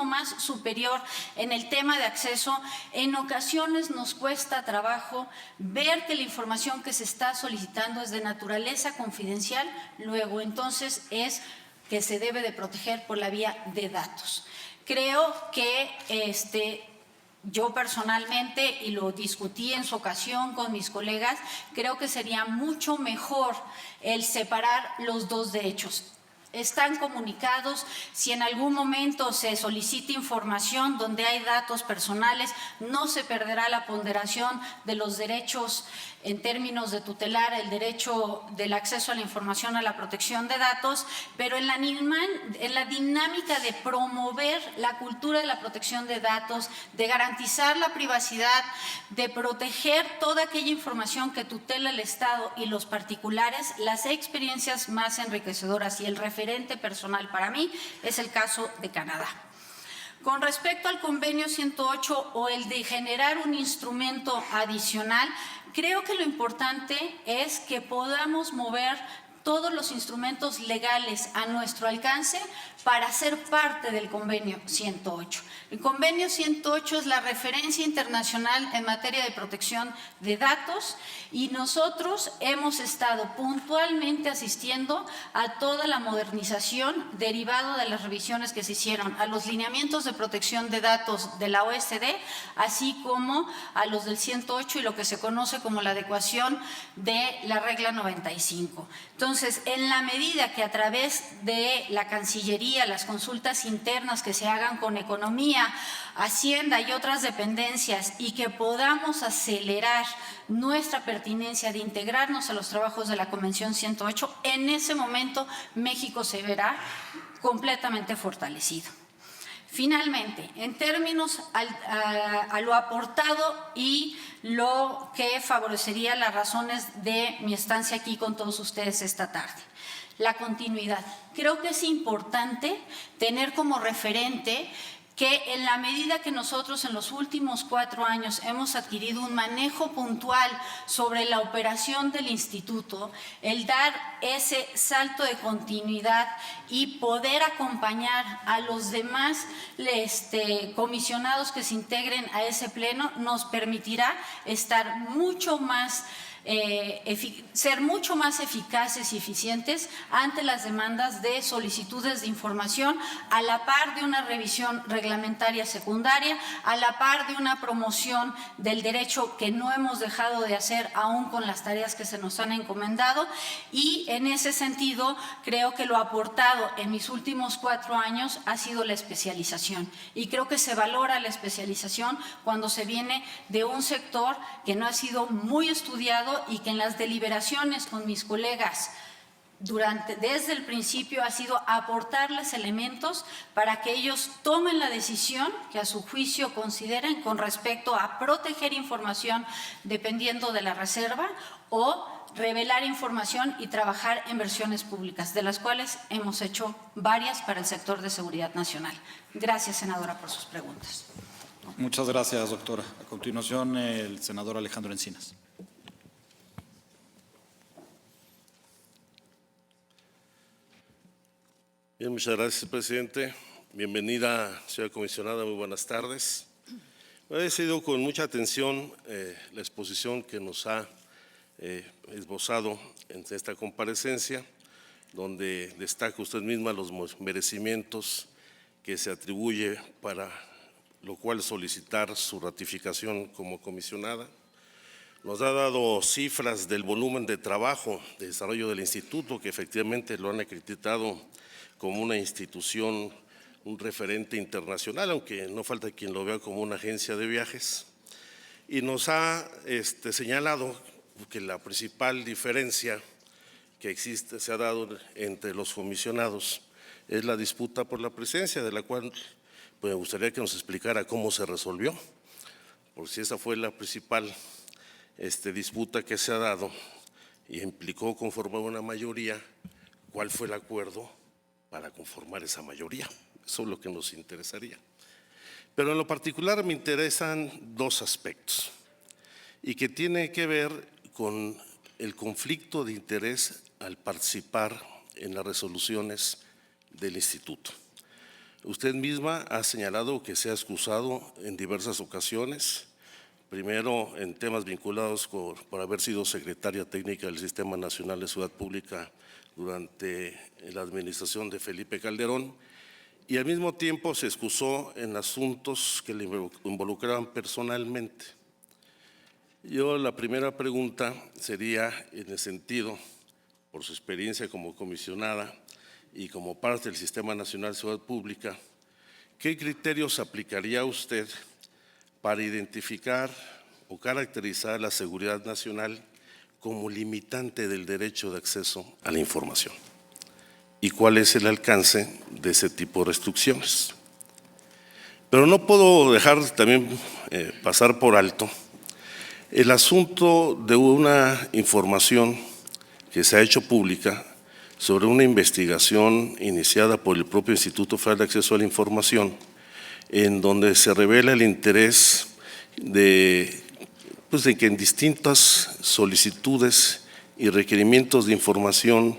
más superior en el tema de acceso, en ocasiones nos cuesta trabajo ver que la información que se está solicitando es de naturaleza confidencial, luego entonces es que se debe de proteger por la vía de datos. Creo que yo personalmente, y lo discutí en su ocasión con mis colegas, creo que sería mucho mejor el separar los dos derechos. Están comunicados, si en algún momento se solicita información donde hay datos personales, no se perderá la ponderación de los derechos en términos de tutelar el derecho del acceso a la información, a la protección de datos, pero en la dinámica de promover la cultura de la protección de datos, de garantizar la privacidad, de proteger toda aquella información que tutela el Estado y los particulares, las experiencias más enriquecedoras y el referente personal para mí es el caso de Canadá. Con respecto al convenio 108 o el de generar un instrumento adicional, creo que lo importante es que podamos mover todos los instrumentos legales a nuestro alcance para ser parte del convenio 108. El convenio 108 es la referencia internacional en materia de protección de datos y nosotros hemos estado puntualmente asistiendo a toda la modernización derivado de las revisiones que se hicieron a los lineamientos de protección de datos de la OSD, así como a los del 108 y lo que se conoce como la adecuación de la regla 95. Entonces, en la medida que a través de la Cancillería, las consultas internas que se hagan con Economía, Hacienda y otras dependencias y que podamos acelerar nuestra pertinencia de integrarnos a los trabajos de la Convención 108, en ese momento México se verá completamente fortalecido. Finalmente, en términos a lo aportado y lo que favorecería las razones de mi estancia aquí con todos ustedes esta tarde, la continuidad. Creo que es importante tener como referente que en la medida que nosotros en los últimos 4 años hemos adquirido un manejo puntual sobre la operación del instituto, el dar ese salto de continuidad y poder acompañar a los demás comisionados que se integren a ese pleno nos permitirá estar mucho más ser mucho más eficaces y eficientes ante las demandas de solicitudes de información, a la par de una revisión reglamentaria secundaria, a la par de una promoción del derecho que no hemos dejado de hacer aún con las tareas que se nos han encomendado, y en ese sentido creo que lo aportado en mis últimos 4 años ha sido la especialización, y creo que se valora la especialización cuando se viene de un sector que no ha sido muy estudiado y que en las deliberaciones con mis colegas desde el principio ha sido aportarles elementos para que ellos tomen la decisión que a su juicio consideren con respecto a proteger información dependiendo de la reserva o revelar información y trabajar en versiones públicas, de las cuales hemos hecho varias para el sector de seguridad nacional. Gracias, senadora, por sus preguntas. Muchas gracias, doctora. A continuación, el senador Alejandro Encinas. Bien, muchas gracias, presidente. Bienvenida, señora comisionada, muy buenas tardes. He seguido con mucha atención la exposición que nos ha esbozado en esta comparecencia, donde destaca usted misma los merecimientos que se atribuye, para lo cual solicitar su ratificación como comisionada. Nos ha dado cifras del volumen de trabajo de desarrollo del instituto, que efectivamente lo han acreditado como una institución, un referente internacional, aunque no falta quien lo vea como una agencia de viajes. Y nos ha señalado que la principal diferencia que existe, se ha dado entre los comisionados, es la disputa por la presidencia, de la cual pues, me gustaría que nos explicara cómo se resolvió, por si esa fue la principal disputa que se ha dado y implicó conformar una mayoría, ¿cuál fue el acuerdo para conformar esa mayoría? Eso es lo que nos interesaría. Pero en lo particular me interesan 2 aspectos y que tiene que ver con el conflicto de interés al participar en las resoluciones del instituto. Usted misma ha señalado que se ha excusado en diversas ocasiones, primero en temas vinculados por haber sido secretaria técnica del Sistema Nacional de Seguridad Pública durante la administración de Felipe Calderón, y al mismo tiempo se excusó en asuntos que le involucraban personalmente. Yo la primera pregunta sería en el sentido, por su experiencia como comisionada y como parte del Sistema Nacional de Seguridad Pública, ¿qué criterios aplicaría usted para identificar o caracterizar la seguridad nacional como limitante del derecho de acceso a la información? ¿Y cuál es el alcance de ese tipo de restricciones? Pero no puedo dejar también pasar por alto el asunto de una información que se ha hecho pública sobre una investigación iniciada por el propio Instituto Federal de Acceso a la Información, en donde se revela el interés de que en distintas solicitudes y requerimientos de información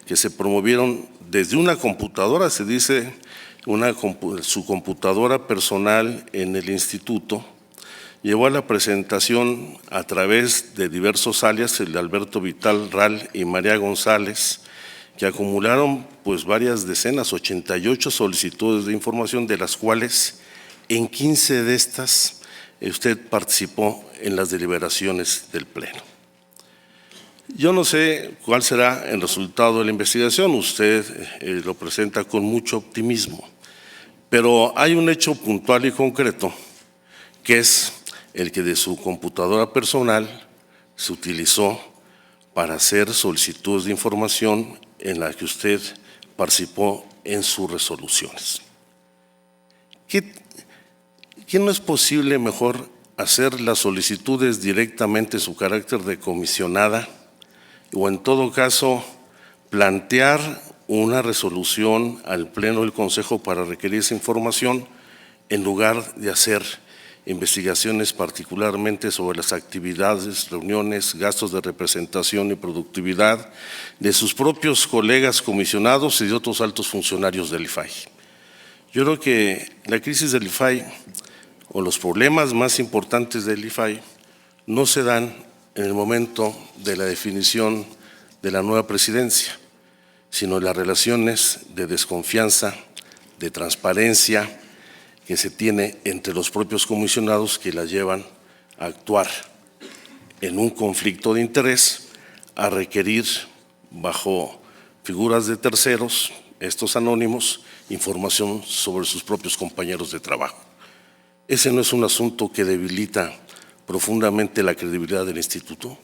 que se promovieron desde una computadora, se dice su computadora personal en el instituto, llevó a la presentación a través de diversos alias, el de Alberto Vital Ral y María González, que acumularon pues varias decenas, 88 solicitudes de información, de las cuales en 15 de estas usted participó en las deliberaciones del Pleno. Yo no sé cuál será el resultado de la investigación, usted lo presenta con mucho optimismo, pero hay un hecho puntual y concreto, que es el que de su computadora personal se utilizó para hacer solicitudes de información en la que usted participó en sus resoluciones. ¿Qué no es posible mejor hacer las solicitudes directamente en su carácter de comisionada, o en todo caso plantear una resolución al Pleno del Consejo para requerir esa información, en lugar de hacer investigaciones particularmente sobre las actividades, reuniones, gastos de representación y productividad de sus propios colegas comisionados y de otros altos funcionarios del IFAI? Yo creo que la crisis del IFAI o los problemas más importantes del IFAI no se dan en el momento de la definición de la nueva presidencia, sino las relaciones de desconfianza, de transparencia que se tiene entre los propios comisionados que la llevan a actuar en un conflicto de interés, a requerir bajo figuras de terceros, estos anónimos, información sobre sus propios compañeros de trabajo. ¿Ese no es un asunto que debilita profundamente la credibilidad del instituto?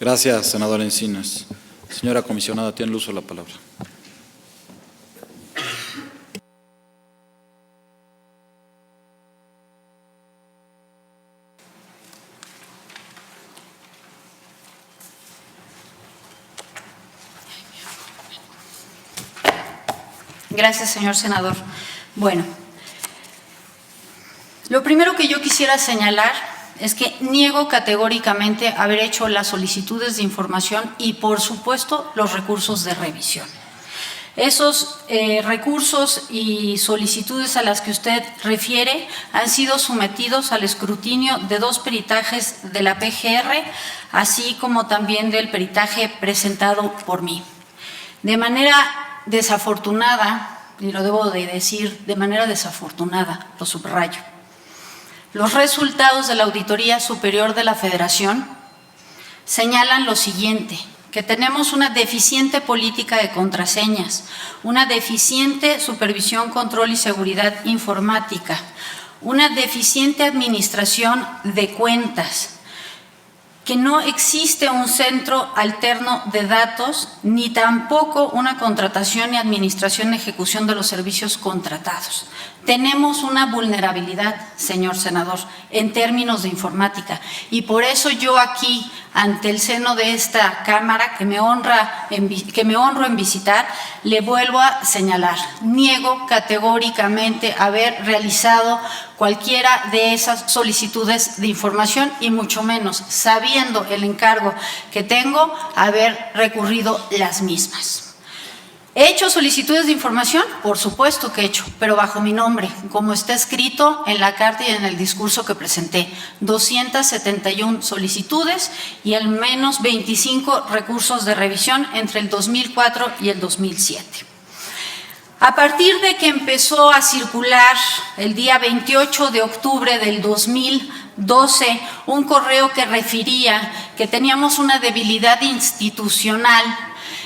Gracias, senador Encinas. Señora comisionada, tiene el uso de la palabra. Gracias, señor senador. Bueno, lo primero que yo quisiera señalar es que niego categóricamente haber hecho las solicitudes de información y, por supuesto, los recursos de revisión. Esos recursos y solicitudes a las que usted refiere han sido sometidos al escrutinio de 2 peritajes de la PGR, así como también del peritaje presentado por mí. De manera desafortunada, y lo debo de decir, de manera desafortunada, lo subrayo, los resultados de la Auditoría Superior de la Federación señalan lo siguiente: que tenemos una deficiente política de contraseñas, una deficiente supervisión, control y seguridad informática, una deficiente administración de cuentas, que no existe un centro alterno de datos, ni tampoco una contratación y administración y ejecución de los servicios contratados. Tenemos una vulnerabilidad, señor senador, en términos de informática, y por eso yo aquí, ante el seno de esta Cámara, que me honro en visitar, le vuelvo a señalar: niego categóricamente haber realizado cualquiera de esas solicitudes de información, y mucho menos, sabiendo el encargo que tengo, haber recurrido las mismas. ¿He hecho solicitudes de información? Por supuesto que he hecho, pero bajo mi nombre, como está escrito en la carta y en el discurso que presenté. 271 solicitudes y al menos 25 recursos de revisión entre el 2004 y el 2007. A partir de que empezó a circular el día 28 de octubre del 2012 un correo que refería que teníamos una debilidad institucional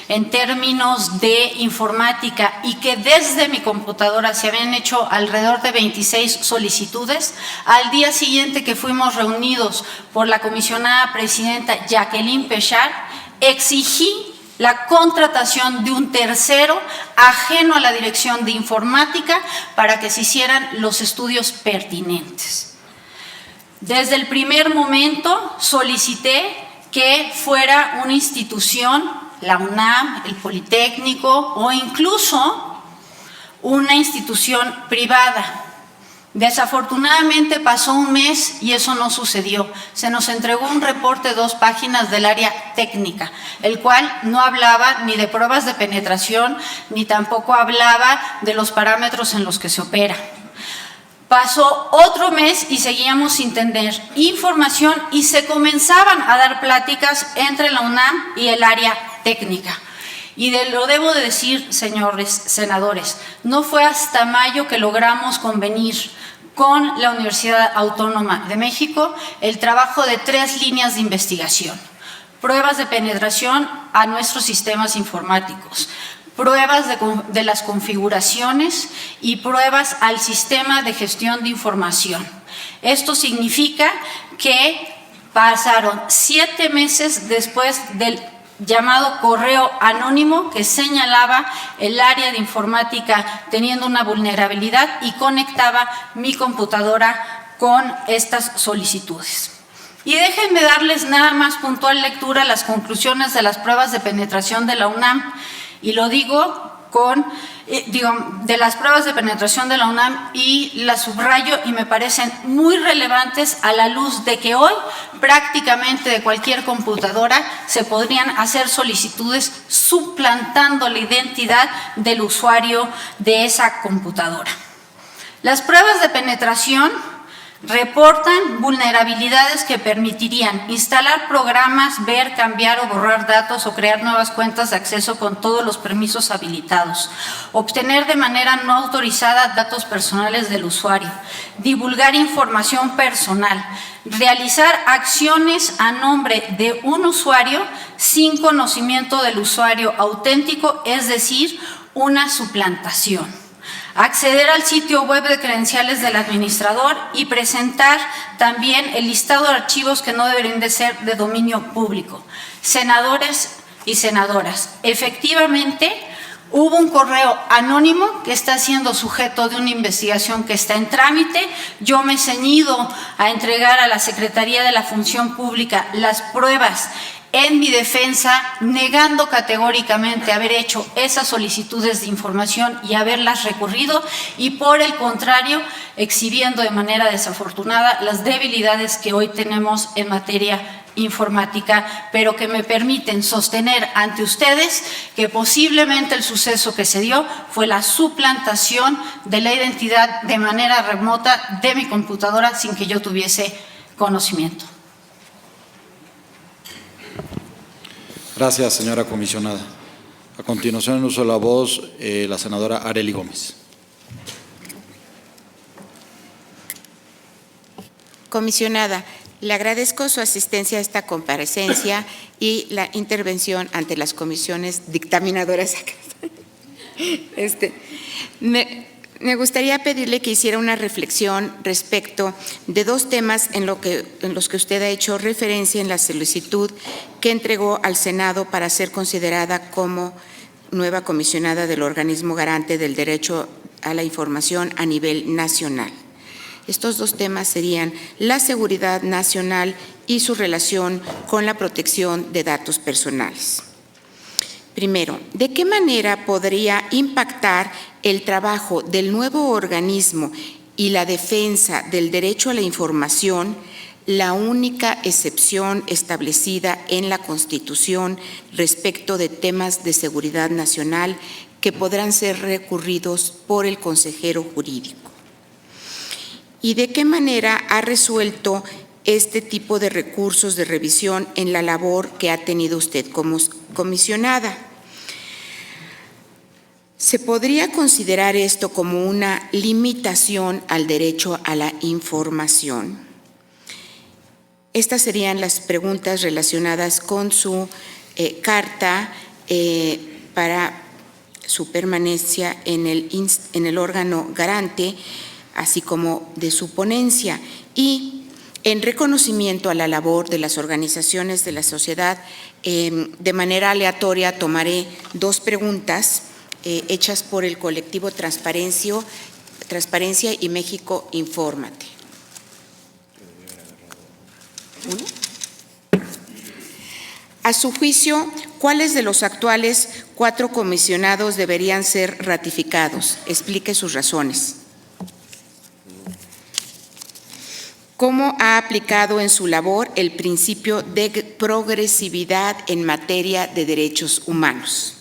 en términos de informática y que desde mi computadora se habían hecho alrededor de 26 solicitudes, al día siguiente que fuimos reunidos por la comisionada presidenta Jacqueline Pechard, exigí la contratación de un tercero ajeno a la Dirección de Informática para que se hicieran los estudios pertinentes. Desde el primer momento solicité que fuera una institución, la UNAM, el Politécnico o incluso una institución privada. Desafortunadamente pasó un mes y eso no sucedió. Se nos entregó un reporte de 2 páginas del área técnica, el cual no hablaba ni de pruebas de penetración, ni tampoco hablaba de los parámetros en los que se opera. Pasó otro mes y seguíamos sin tener información y se comenzaban a dar pláticas entre la UNAM y el área técnica. Y lo debo de decir, señores senadores, no fue hasta mayo que logramos convenir con la Universidad Autónoma de México el trabajo de 3 líneas de investigación: pruebas de penetración a nuestros sistemas informáticos, pruebas de las configuraciones y pruebas al sistema de gestión de información. Esto significa que pasaron 7 meses después del llamado correo anónimo que señalaba el área de informática teniendo una vulnerabilidad y conectaba mi computadora con estas solicitudes. Y déjenme darles nada más puntual lectura a las conclusiones de las pruebas de penetración de la UNAM, y lo digo de las pruebas de penetración de la UNAM, y las subrayo y me parecen muy relevantes a la luz de que hoy prácticamente de cualquier computadora se podrían hacer solicitudes suplantando la identidad del usuario de esa computadora. Las pruebas de penetración reportan vulnerabilidades que permitirían instalar programas, ver, cambiar o borrar datos o crear nuevas cuentas de acceso con todos los permisos habilitados, obtener de manera no autorizada datos personales del usuario, divulgar información personal, realizar acciones a nombre de un usuario sin conocimiento del usuario auténtico, es decir, una suplantación. Acceder al sitio web de credenciales del administrador y presentar también el listado de archivos que no deberían de ser de dominio público. Senadores y senadoras, efectivamente hubo un correo anónimo que está siendo sujeto de una investigación que está en trámite. Yo me he ceñido a entregar a la Secretaría de la Función Pública las pruebas en mi defensa, negando categóricamente haber hecho esas solicitudes de información y haberlas recurrido, y por el contrario, exhibiendo de manera desafortunada las debilidades que hoy tenemos en materia informática, pero que me permiten sostener ante ustedes que posiblemente el suceso que se dio fue la suplantación de la identidad de manera remota de mi computadora sin que yo tuviese conocimiento. Gracias, señora comisionada. A continuación, en uso de la voz, la senadora Arely Gómez. Comisionada, le agradezco su asistencia a esta comparecencia y la intervención ante las comisiones dictaminadoras. Me gustaría pedirle que hiciera una reflexión respecto de dos temas en los que usted ha hecho referencia en la solicitud que entregó al Senado para ser considerada como nueva comisionada del organismo garante del derecho a la información a nivel nacional. Estos dos temas serían la seguridad nacional y su relación con la protección de datos personales. Primero, ¿de qué manera podría impactar el trabajo del nuevo organismo y la defensa del derecho a la información la única excepción establecida en la Constitución respecto de temas de seguridad nacional que podrán ser recurridos por el consejero jurídico? ¿Y de qué manera ha resuelto este tipo de recursos de revisión en la labor que ha tenido usted como comisionada? ¿Se podría considerar esto como una limitación al derecho a la información? Estas serían las preguntas relacionadas con su carta para su permanencia en el órgano garante, así como de su ponencia. Y en reconocimiento a la labor de las organizaciones de la sociedad, de manera aleatoria tomaré dos preguntas hechas por el colectivo Transparencia y México Infórmate. A su juicio, ¿cuáles de los actuales 4 comisionados deberían ser ratificados? Explique sus razones. ¿Cómo ha aplicado en su labor el principio de progresividad en materia de derechos humanos?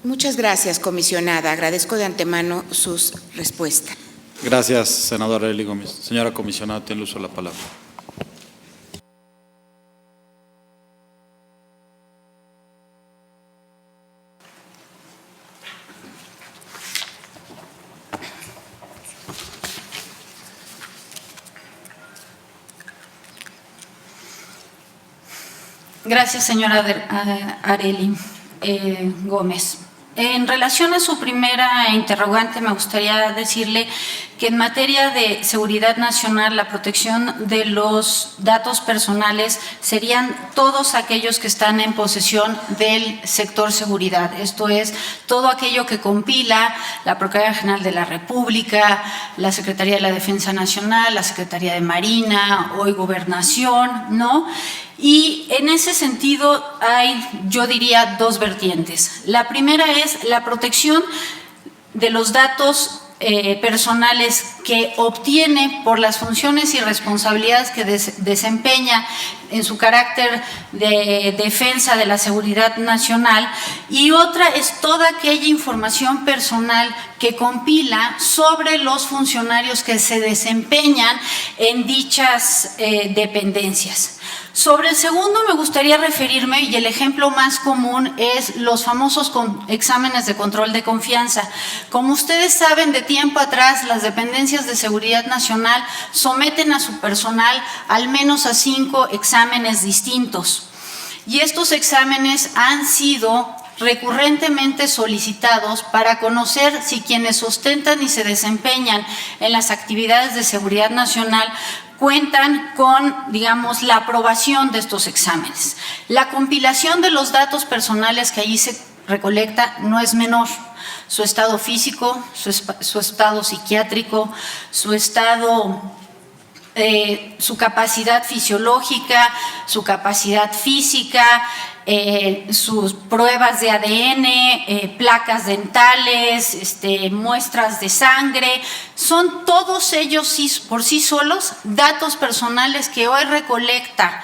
Muchas gracias, comisionada. Agradezco de antemano sus respuestas. Gracias, senadora Arely Gómez. Señora comisionada, tiene el uso de la palabra. Gracias, señora Arely Gómez. En relación a su primera interrogante, me gustaría decirle que en materia de seguridad nacional, la protección de los datos personales serían todos aquellos que están en posesión del sector seguridad. Esto es, todo aquello que compila la Procuraduría General de la República, la Secretaría de la Defensa Nacional, la Secretaría de Marina, hoy Gobernación, ¿no? Y en ese sentido hay, yo diría, dos vertientes. La primera es la protección de los datos personales que obtiene por las funciones y responsabilidades que desempeña en su carácter de defensa de la seguridad nacional, y otra es toda aquella información personal que compila sobre los funcionarios que se desempeñan en dichas dependencias. Sobre el segundo me gustaría referirme, y el ejemplo más común es los famosos exámenes de control de confianza. Como ustedes saben, de tiempo atrás las dependencias de seguridad nacional someten a su personal al menos a 5 exámenes distintos. Y estos exámenes han sido recurrentemente solicitados para conocer si quienes ostentan y se desempeñan en las actividades de seguridad nacional cuentan con, digamos, la aprobación de estos exámenes. La compilación de los datos personales que allí se recolecta no es menor. Su estado físico, su estado psiquiátrico, su capacidad fisiológica, su capacidad física, sus pruebas de ADN, placas dentales, muestras de sangre, son todos ellos por sí solos datos personales que hoy recolecta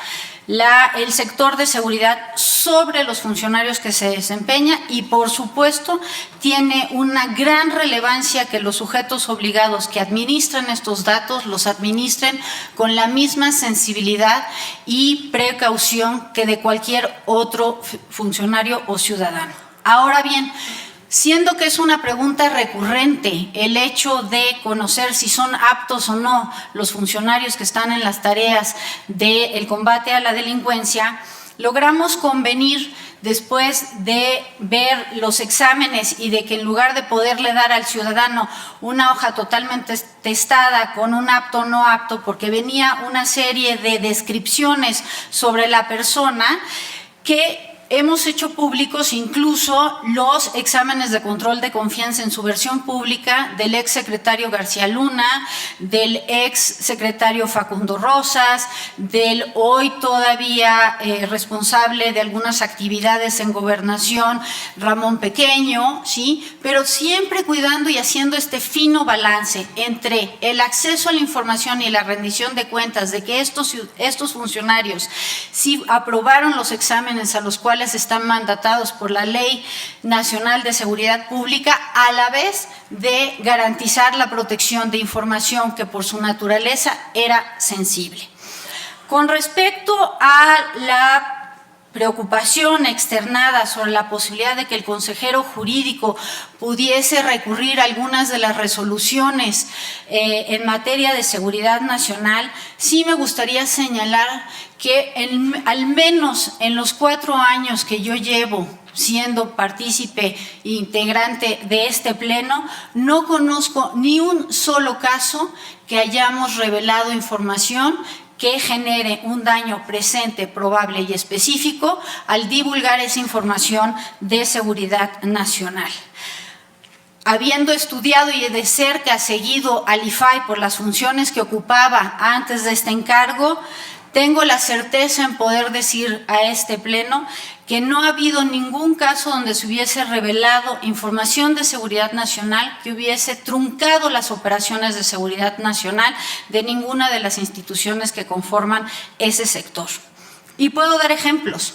el sector de seguridad sobre los funcionarios que se desempeña, y por supuesto tiene una gran relevancia que los sujetos obligados que administran estos datos los administren con la misma sensibilidad y precaución que de cualquier otro funcionario o ciudadano. Ahora bien, siendo que es una pregunta recurrente el hecho de conocer si son aptos o no los funcionarios que están en las tareas del combate a la delincuencia, logramos convenir, después de ver los exámenes y de que en lugar de poderle dar al ciudadano una hoja totalmente testada con un apto o no apto, porque venía una serie de descripciones sobre la persona, que hemos hecho públicos incluso los exámenes de control de confianza en su versión pública del ex secretario García Luna, del ex secretario Facundo Rosas, del hoy todavía responsable de algunas actividades en gobernación, Ramón Pequeño, ¿sí? Pero siempre cuidando y haciendo este fino balance entre el acceso a la información y la rendición de cuentas de que estos funcionarios sí aprobaron los exámenes a los cuales están mandatados por la Ley Nacional de Seguridad Pública, a la vez de garantizar la protección de información que por su naturaleza era sensible. Con respecto a la preocupación externada sobre la posibilidad de que el consejero jurídico pudiese recurrir a algunas de las resoluciones en materia de seguridad nacional, sí me gustaría señalar que al menos en los 4 años que yo llevo siendo partícipe e integrante de este pleno, no conozco ni un solo caso que hayamos revelado información que genere un daño presente, probable y específico al divulgar esa información de seguridad nacional. Habiendo estudiado y de cerca seguido al IFAI por las funciones que ocupaba antes de este encargo, tengo la certeza en poder decir a este pleno que no ha habido ningún caso donde se hubiese revelado información de seguridad nacional que hubiese truncado las operaciones de seguridad nacional de ninguna de las instituciones que conforman ese sector. Y puedo dar ejemplos.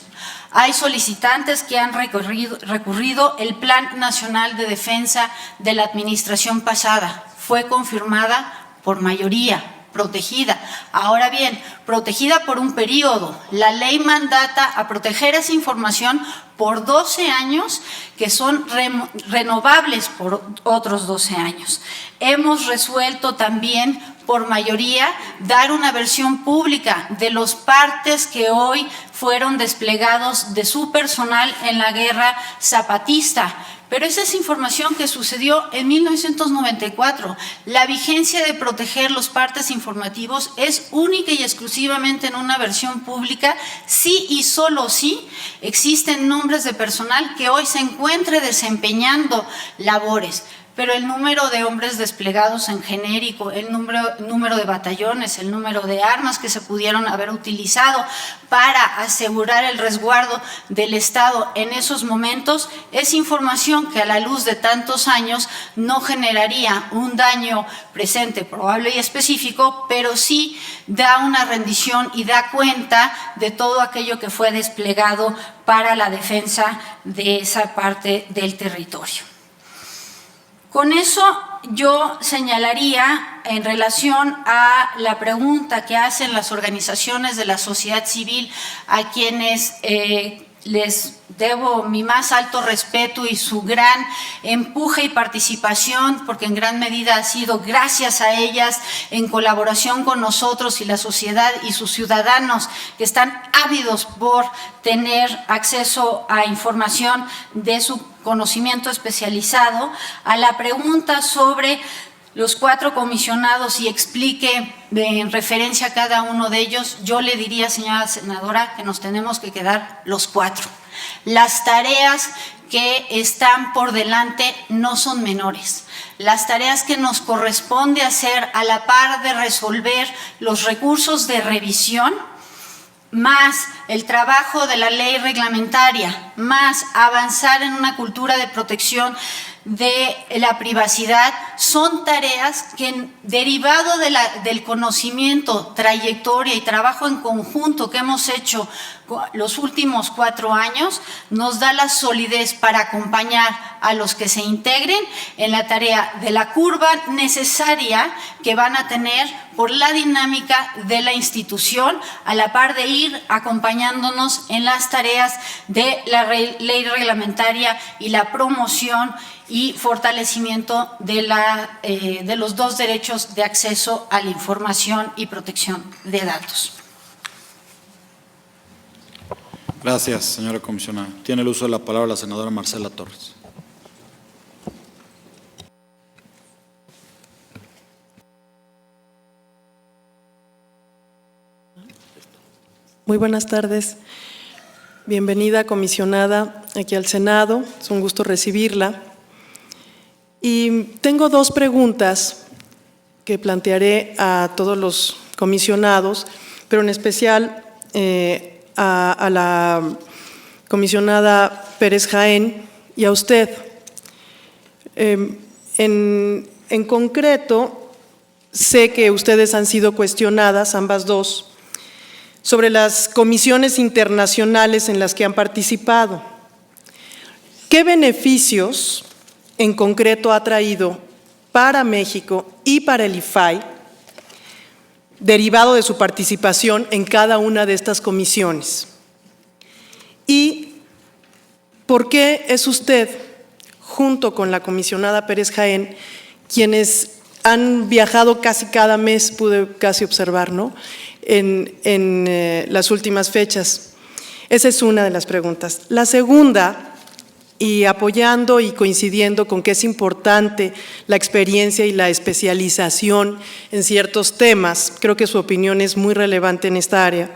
Hay solicitantes que han recurrido el Plan Nacional de Defensa de la administración pasada. Fue confirmada por mayoría, protegida. Ahora bien, protegida por un periodo. La ley mandata a proteger esa información por 12 años, que son renovables por otros 12 años. Hemos resuelto también por mayoría dar una versión pública de los partes que hoy fueron desplegados de su personal en la guerra zapatista. Pero esa es información que sucedió en 1994. La vigencia de proteger los partes informativos es única y exclusivamente en una versión pública, sí y solo sí existen nombres de personal que hoy se encuentre desempeñando labores. pero el número de hombres desplegados en genérico, el número de batallones, el número de armas que se pudieron haber utilizado para asegurar el resguardo del Estado en esos momentos, es información que a la luz de tantos años no generaría un daño presente, probable y específico, pero sí da una rendición y da cuenta de todo aquello que fue desplegado para la defensa de esa parte del territorio. Con eso yo señalaría en relación a la pregunta que hacen las organizaciones de la sociedad civil, a quienes les debo mi más alto respeto y su gran empuje y participación, porque en gran medida ha sido gracias a ellas, en colaboración con nosotros y la sociedad y sus ciudadanos que están ávidos por tener acceso a información de su conocimiento especializado, a la pregunta sobre los 4 comisionados y explique en referencia a cada uno de ellos, yo le diría, señora senadora, que nos tenemos que quedar los 4. Las tareas que están por delante no son menores. Las tareas que nos corresponde hacer a la par de resolver los recursos de revisión, más el trabajo de la ley reglamentaria, más avanzar en una cultura de protección de la privacidad, son tareas que, derivado del conocimiento, trayectoria y trabajo en conjunto que hemos hecho los últimos 4 años, nos da la solidez para acompañar a los que se integren en la tarea de la curva necesaria que van a tener por la dinámica de la institución, a la par de ir acompañándonos en las tareas de la ley reglamentaria y la promoción y fortalecimiento de los 2 derechos de acceso a la información y protección de datos. Gracias, señora comisionada. Tiene el uso de la palabra la senadora Marcela Torres. Muy buenas tardes. Bienvenida, comisionada, aquí al Senado. Es un gusto recibirla. Y tengo 2 preguntas que plantearé a todos los comisionados, pero en especial a la comisionada Pérez Jaén y a usted. En concreto, sé que ustedes han sido cuestionadas, ambas 2, sobre las comisiones internacionales en las que han participado. ¿Qué beneficios en concreto ha traído para México y para el IFAI derivado de su participación en cada una de estas comisiones? ¿Y por qué es usted, junto con la comisionada Pérez Jaén, quienes han viajado casi cada mes, pude casi observar, ¿no?, en las últimas fechas? Esa es una de las preguntas. La segunda, y apoyando y coincidiendo con que es importante la experiencia y la especialización en ciertos temas, creo que su opinión es muy relevante en esta área.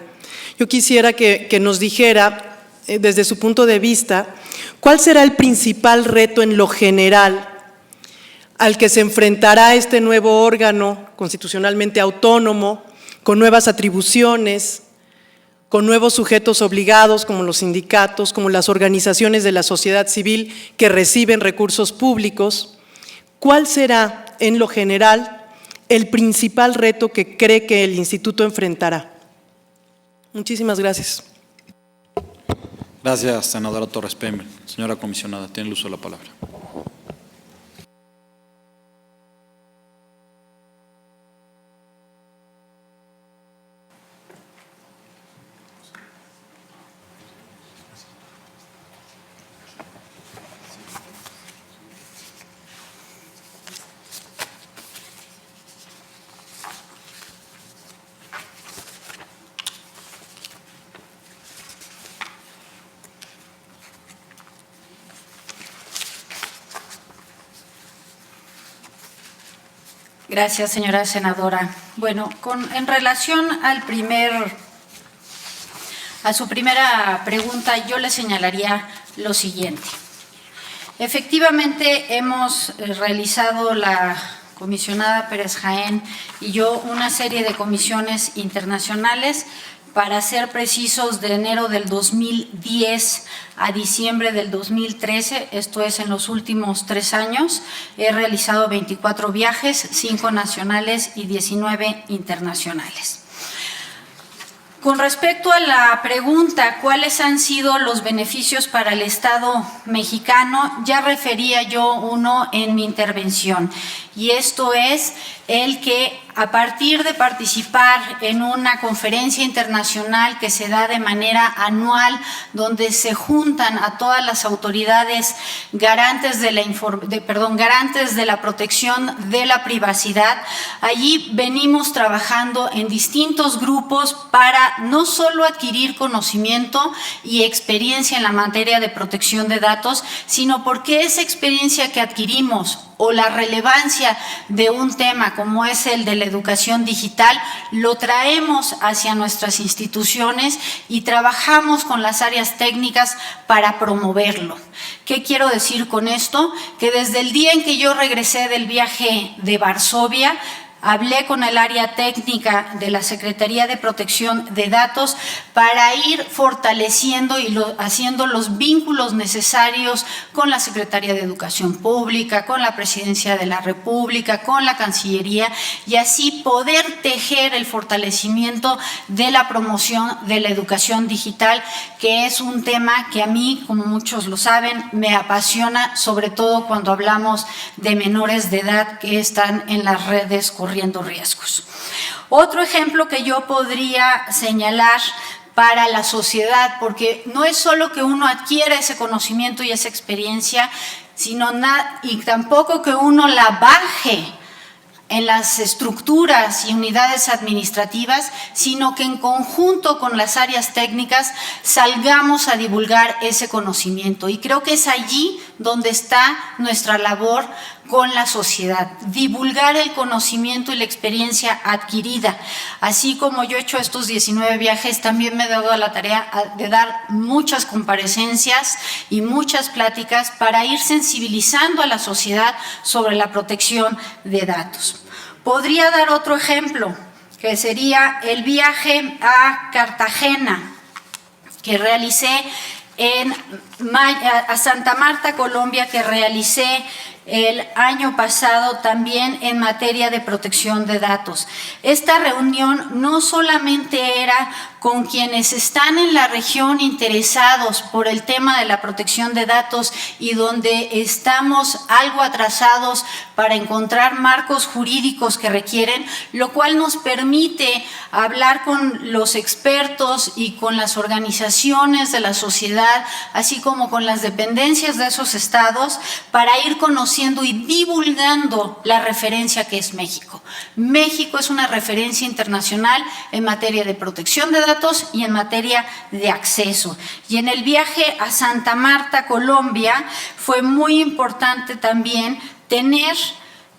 Yo quisiera que nos dijera, desde su punto de vista, cuál será el principal reto en lo general al que se enfrentará este nuevo órgano constitucionalmente autónomo, con nuevas atribuciones, con nuevos sujetos obligados como los sindicatos, como las organizaciones de la sociedad civil que reciben recursos públicos. ¿Cuál será, en lo general, el principal reto que cree que el Instituto enfrentará? Muchísimas gracias. Gracias, senadora Torres Pemel. Señora comisionada, tiene el uso de la palabra. Gracias, señora senadora. Bueno, en relación a su primera pregunta, yo le señalaría lo siguiente. Efectivamente, hemos realizado la comisionada Pérez Jaén y yo una serie de comisiones internacionales. Para ser precisos, de enero del 2010 a diciembre del 2013, esto es en los últimos 3 años, he realizado 24 viajes, 5 nacionales y 19 internacionales. Con respecto a la pregunta, ¿cuáles han sido los beneficios para el Estado mexicano? Ya refería yo uno en mi intervención, y esto es el que a partir de participar en una conferencia internacional que se da de manera anual, donde se juntan a todas las autoridades garantes de la protección de la privacidad, allí venimos trabajando en distintos grupos para no solo adquirir conocimiento y experiencia en la materia de protección de datos, sino porque esa experiencia que adquirimos o la relevancia de un tema como es el de la educación digital, lo traemos hacia nuestras instituciones y trabajamos con las áreas técnicas para promoverlo. ¿Qué quiero decir con esto? Que desde el día en que yo regresé del viaje de Varsovia, hablé con el área técnica de la Secretaría de Protección de Datos para ir fortaleciendo y haciendo los vínculos necesarios con la Secretaría de Educación Pública, con la Presidencia de la República, con la Cancillería, y así poder tejer el fortalecimiento de la promoción de la educación digital, que es un tema que a mí, como muchos lo saben, me apasiona, sobre todo cuando hablamos de menores de edad que están en las redes corriendo riesgos. Otro ejemplo que yo podría señalar para la sociedad, porque no es solo que uno adquiera ese conocimiento y esa experiencia, y tampoco que uno la baje en las estructuras y unidades administrativas, sino que en conjunto con las áreas técnicas salgamos a divulgar ese conocimiento. Y creo que es allí donde está nuestra labor con la sociedad, divulgar el conocimiento y la experiencia adquirida. Así como yo he hecho estos 19 viajes, también me he dado a la tarea de dar muchas comparecencias y muchas pláticas para ir sensibilizando a la sociedad sobre la protección de datos. Podría dar otro ejemplo, que sería el viaje a Cartagena, que realicé a Santa Marta, Colombia, que realicé el año pasado también en materia de protección de datos. Esta reunión no solamente era con quienes están en la región interesados por el tema de la protección de datos y donde estamos algo atrasados para encontrar marcos jurídicos que requieren, lo cual nos permite hablar con los expertos y con las organizaciones de la sociedad, así como con las dependencias de esos estados, para ir conociendo y divulgando la referencia que es México. México es una referencia internacional en materia de protección de datos y en materia de acceso. Y en el viaje a Santa Marta, Colombia, fue muy importante también tener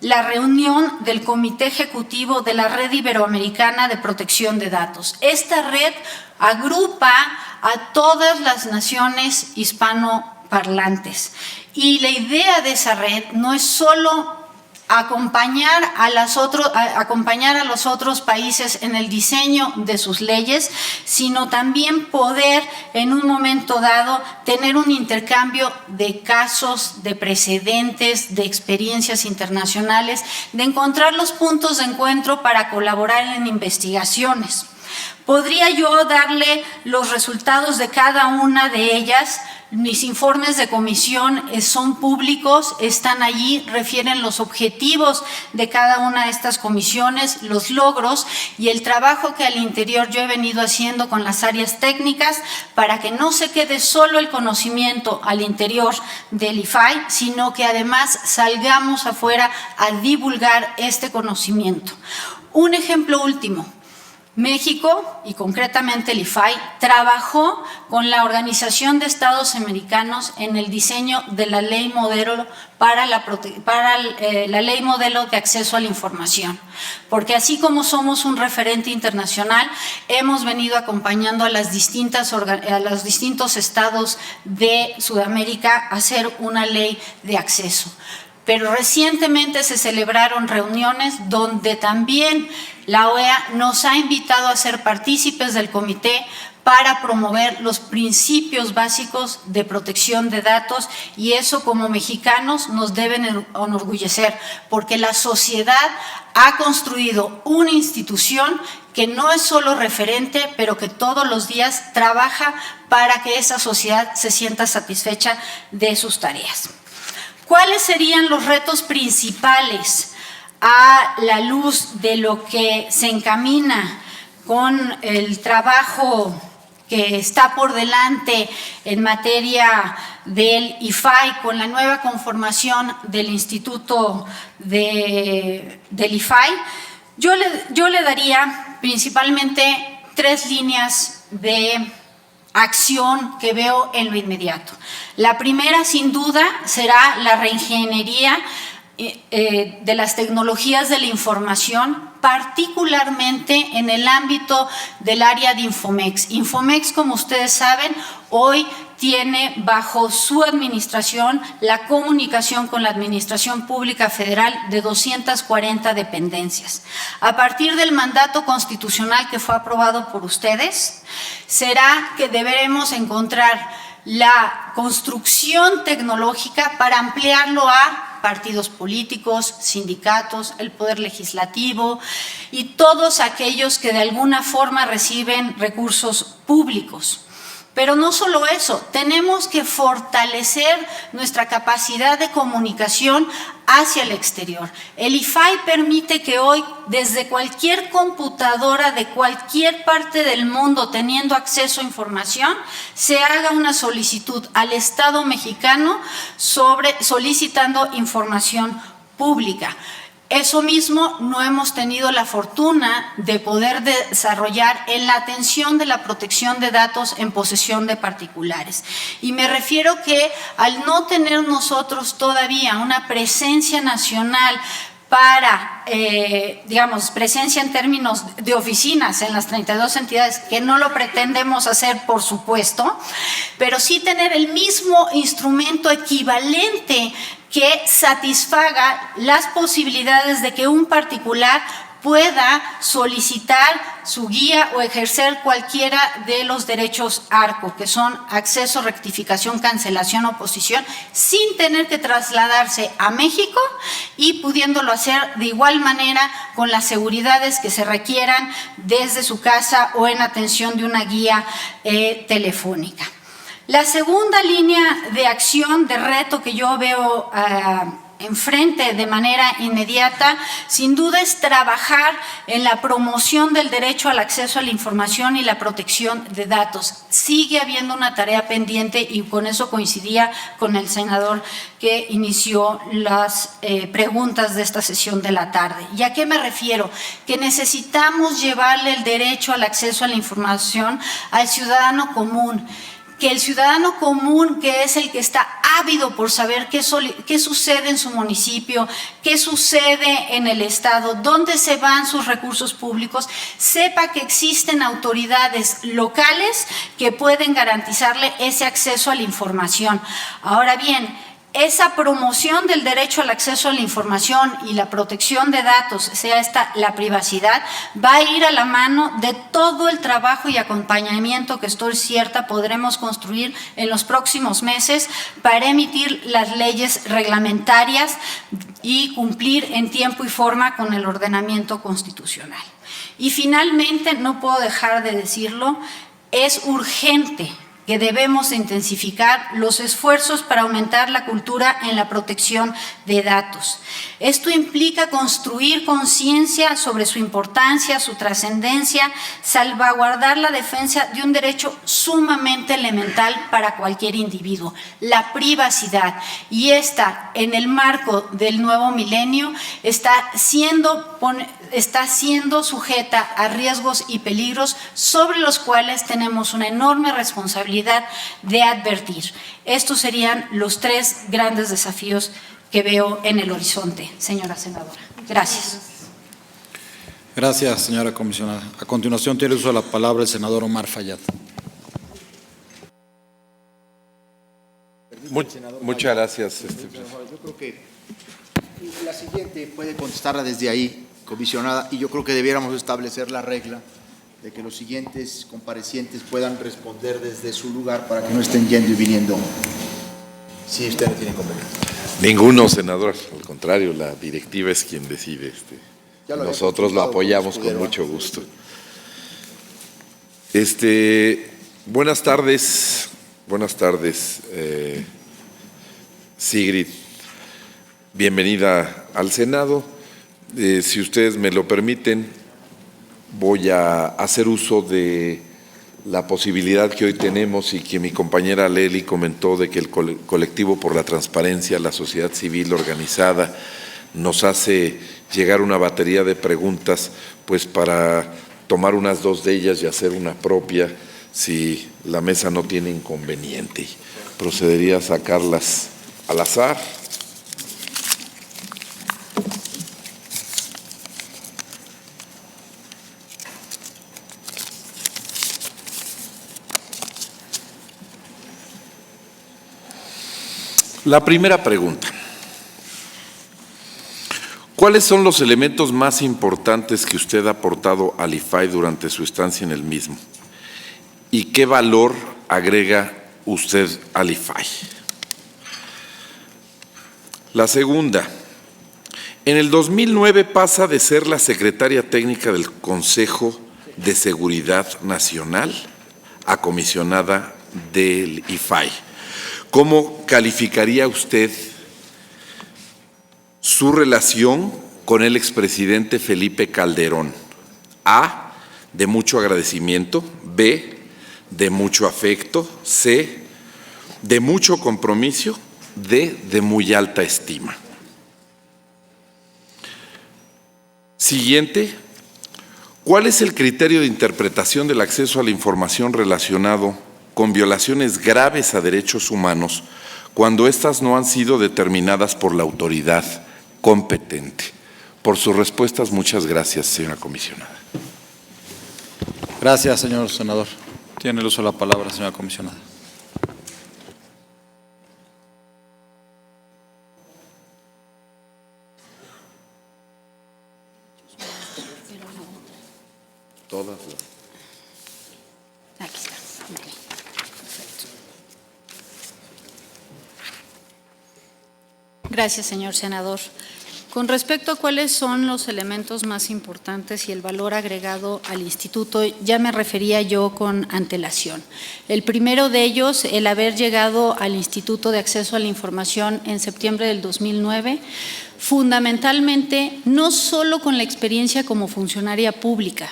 la reunión del Comité Ejecutivo de la Red Iberoamericana de Protección de Datos. Esta red agrupa a todas las naciones hispanoparlantes. Y la idea de esa red no es solo acompañar a los otros países en el diseño de sus leyes, sino también poder en un momento dado tener un intercambio de casos, de precedentes, de experiencias internacionales, de encontrar los puntos de encuentro para colaborar en investigaciones. Podría yo darle los resultados de cada una de ellas. Mis informes de comisión son públicos, están allí, refieren los objetivos de cada una de estas comisiones, los logros y el trabajo que al interior yo he venido haciendo con las áreas técnicas para que no se quede solo el conocimiento al interior del IFAI, sino que además salgamos afuera a divulgar este conocimiento. Un ejemplo último. México, y concretamente el IFAI, trabajó con la Organización de Estados Americanos en el diseño de la ley modelo para la ley modelo de acceso a la información, porque así como somos un referente internacional, hemos venido acompañando a los distintos estados de Sudamérica a hacer una ley de acceso. Pero recientemente se celebraron reuniones donde también la OEA nos ha invitado a ser partícipes del comité para promover los principios básicos de protección de datos, y eso como mexicanos nos deben enorgullecer, porque la sociedad ha construido una institución que no es solo referente, pero que todos los días trabaja para que esa sociedad se sienta satisfecha de sus tareas. ¿Cuáles serían los retos principales a la luz de lo que se encamina con el trabajo que está por delante en materia del IFAI, con la nueva conformación del Instituto del IFAI? Yo le daría principalmente 3 líneas de acción que veo en lo inmediato. La primera, sin duda, será la reingeniería de las tecnologías de la información, particularmente en el ámbito del área de Infomex. Infomex, como ustedes saben, hoy tiene bajo su administración la comunicación con la Administración Pública Federal de 240 dependencias. A partir del mandato constitucional que fue aprobado por ustedes, será que deberemos encontrar la construcción tecnológica para ampliarlo a partidos políticos, sindicatos, el Poder Legislativo y todos aquellos que de alguna forma reciben recursos públicos. Pero no solo eso, tenemos que fortalecer nuestra capacidad de comunicación hacia el exterior. El IFAI permite que hoy, desde cualquier computadora de cualquier parte del mundo teniendo acceso a información, se haga una solicitud al Estado mexicano solicitando información pública. Eso mismo no hemos tenido la fortuna de poder desarrollar en la atención de la protección de datos en posesión de particulares. Y me refiero que al no tener nosotros todavía una presencia nacional para, digamos, presencia en términos de oficinas en las 32 entidades, que no lo pretendemos hacer, por supuesto, pero sí tener el mismo instrumento equivalente que satisfaga las posibilidades de que un particular pueda solicitar su guía o ejercer cualquiera de los derechos ARCO, que son acceso, rectificación, cancelación, oposición, sin tener que trasladarse a México y pudiéndolo hacer de igual manera con las seguridades que se requieran desde su casa o en atención de una guía telefónica. La segunda línea de acción, de reto que yo veo enfrente de manera inmediata, sin duda es trabajar en la promoción del derecho al acceso a la información y la protección de datos. Sigue habiendo una tarea pendiente y con eso coincidía con el senador que inició las preguntas de esta sesión de la tarde. ¿Y a qué me refiero? Que necesitamos llevarle el derecho al acceso a la información al ciudadano común, que el ciudadano común, que es el que está ávido por saber qué sucede en su municipio, qué sucede en el estado, dónde se van sus recursos públicos, sepa que existen autoridades locales que pueden garantizarle ese acceso a la información. Ahora bien, esa promoción del derecho al acceso a la información y la protección de datos, sea esta la privacidad, va a ir a la mano de todo el trabajo y acompañamiento que estoy cierta podremos construir en los próximos meses para emitir las leyes reglamentarias y cumplir en tiempo y forma con el ordenamiento constitucional. Y finalmente, no puedo dejar de decirlo, es urgente que debemos intensificar los esfuerzos para aumentar la cultura en la protección de datos. Esto implica construir conciencia sobre su importancia, su trascendencia, salvaguardar la defensa de un derecho sumamente elemental para cualquier individuo, la privacidad. Y esta, en el marco del nuevo milenio, está siendo sujeta a riesgos y peligros sobre los cuales tenemos una enorme responsabilidad de advertir. Estos serían los 3 grandes desafíos que veo en el horizonte, señora senadora. Gracias. Gracias, señora comisionada. A continuación tiene uso de la palabra el senador Omar Fayad. Muchas gracias. Yo creo que la siguiente puede contestarla desde ahí, comisionada, y yo creo que debiéramos establecer la regla de que los siguientes comparecientes puedan responder desde su lugar para que no estén yendo y viniendo. Si usted no tiene inconveniente. Ninguno, senador. Al contrario, la directiva es quien decide. Nosotros lo apoyamos con mucho gusto. Buenas tardes. Buenas tardes, Sigrid. Bienvenida al Senado. Si ustedes me lo permiten, voy a hacer uso de la posibilidad que hoy tenemos y que mi compañera Lely comentó de que el colectivo por la transparencia, la sociedad civil organizada, nos hace llegar una batería de preguntas, pues para tomar unas 2 de ellas y hacer una propia, si la mesa no tiene inconveniente. Procedería a sacarlas al azar. La primera pregunta: ¿cuáles son los elementos más importantes que usted ha aportado al IFAI durante su estancia en el mismo? ¿Y qué valor agrega usted al IFAI? La segunda: en el 2009 pasa de ser la secretaria técnica del Consejo de Seguridad Nacional a comisionada del IFAI. ¿Cómo calificaría usted su relación con el expresidente Felipe Calderón? A, de mucho agradecimiento; B, de mucho afecto; C, de mucho compromiso; D, de muy alta estima. Siguiente: ¿cuál es el criterio de interpretación del acceso a la información relacionado con violaciones graves a derechos humanos cuando éstas no han sido determinadas por la autoridad competente? Por sus respuestas, muchas gracias, señora comisionada. Gracias, señor senador. Tiene el uso de la palabra, señora comisionada. Todas. Aquí está. Okay. Perfecto. Gracias, señor senador. Con respecto a cuáles son los elementos más importantes y el valor agregado al instituto, ya me refería yo con antelación. El primero de ellos, el haber llegado al Instituto de Acceso a la Información en septiembre del 2009, fundamentalmente no solo con la experiencia como funcionaria pública.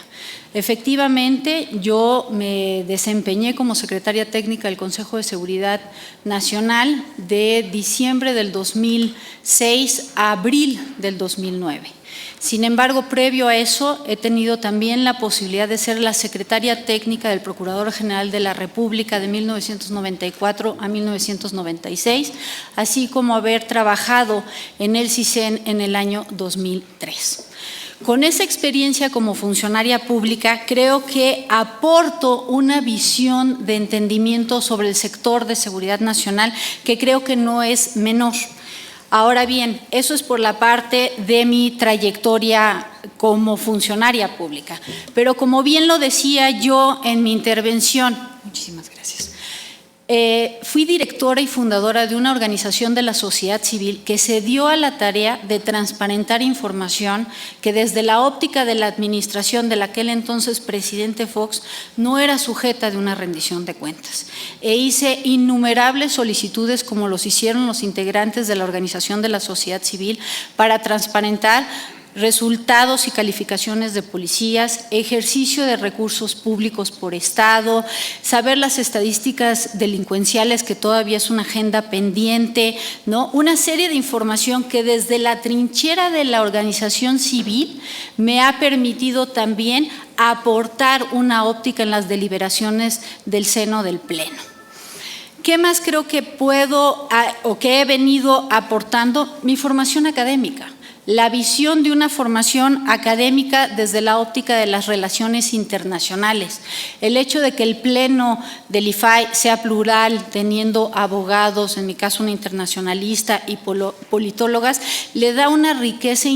Efectivamente, yo me desempeñé como secretaria técnica del Consejo de Seguridad Nacional de diciembre del 2006 a abril del 2009. Sin embargo, previo a eso, he tenido también la posibilidad de ser la secretaria técnica del Procurador General de la República de 1994 a 1996, así como haber trabajado en el CISEN en el año 2003. Con esa experiencia como funcionaria pública, creo que aporto una visión de entendimiento sobre el sector de seguridad nacional que creo que no es menor. Ahora bien, eso es por la parte de mi trayectoria como funcionaria pública. Pero como bien lo decía yo en mi intervención, muchísimas gracias, Fui directora y fundadora de una organización de la sociedad civil que se dio a la tarea de transparentar información que desde la óptica de la administración del aquel entonces presidente Fox no era sujeta de una rendición de cuentas. E hice innumerables solicitudes, como los hicieron los integrantes de la organización de la sociedad civil, para transparentar resultados y calificaciones de policías, ejercicio de recursos públicos por Estado, saber las estadísticas delincuenciales, que todavía es una agenda pendiente, ¿no? Una serie de información que desde la trinchera de la organización civil me ha permitido también aportar una óptica en las deliberaciones del seno del Pleno. ¿Qué más creo que puedo o que he venido aportando? Mi formación académica. La visión de una formación académica desde la óptica de las relaciones internacionales. El hecho de que el Pleno del IFAI sea plural, teniendo abogados, en mi caso una internacionalista y politólogas, le da una riqueza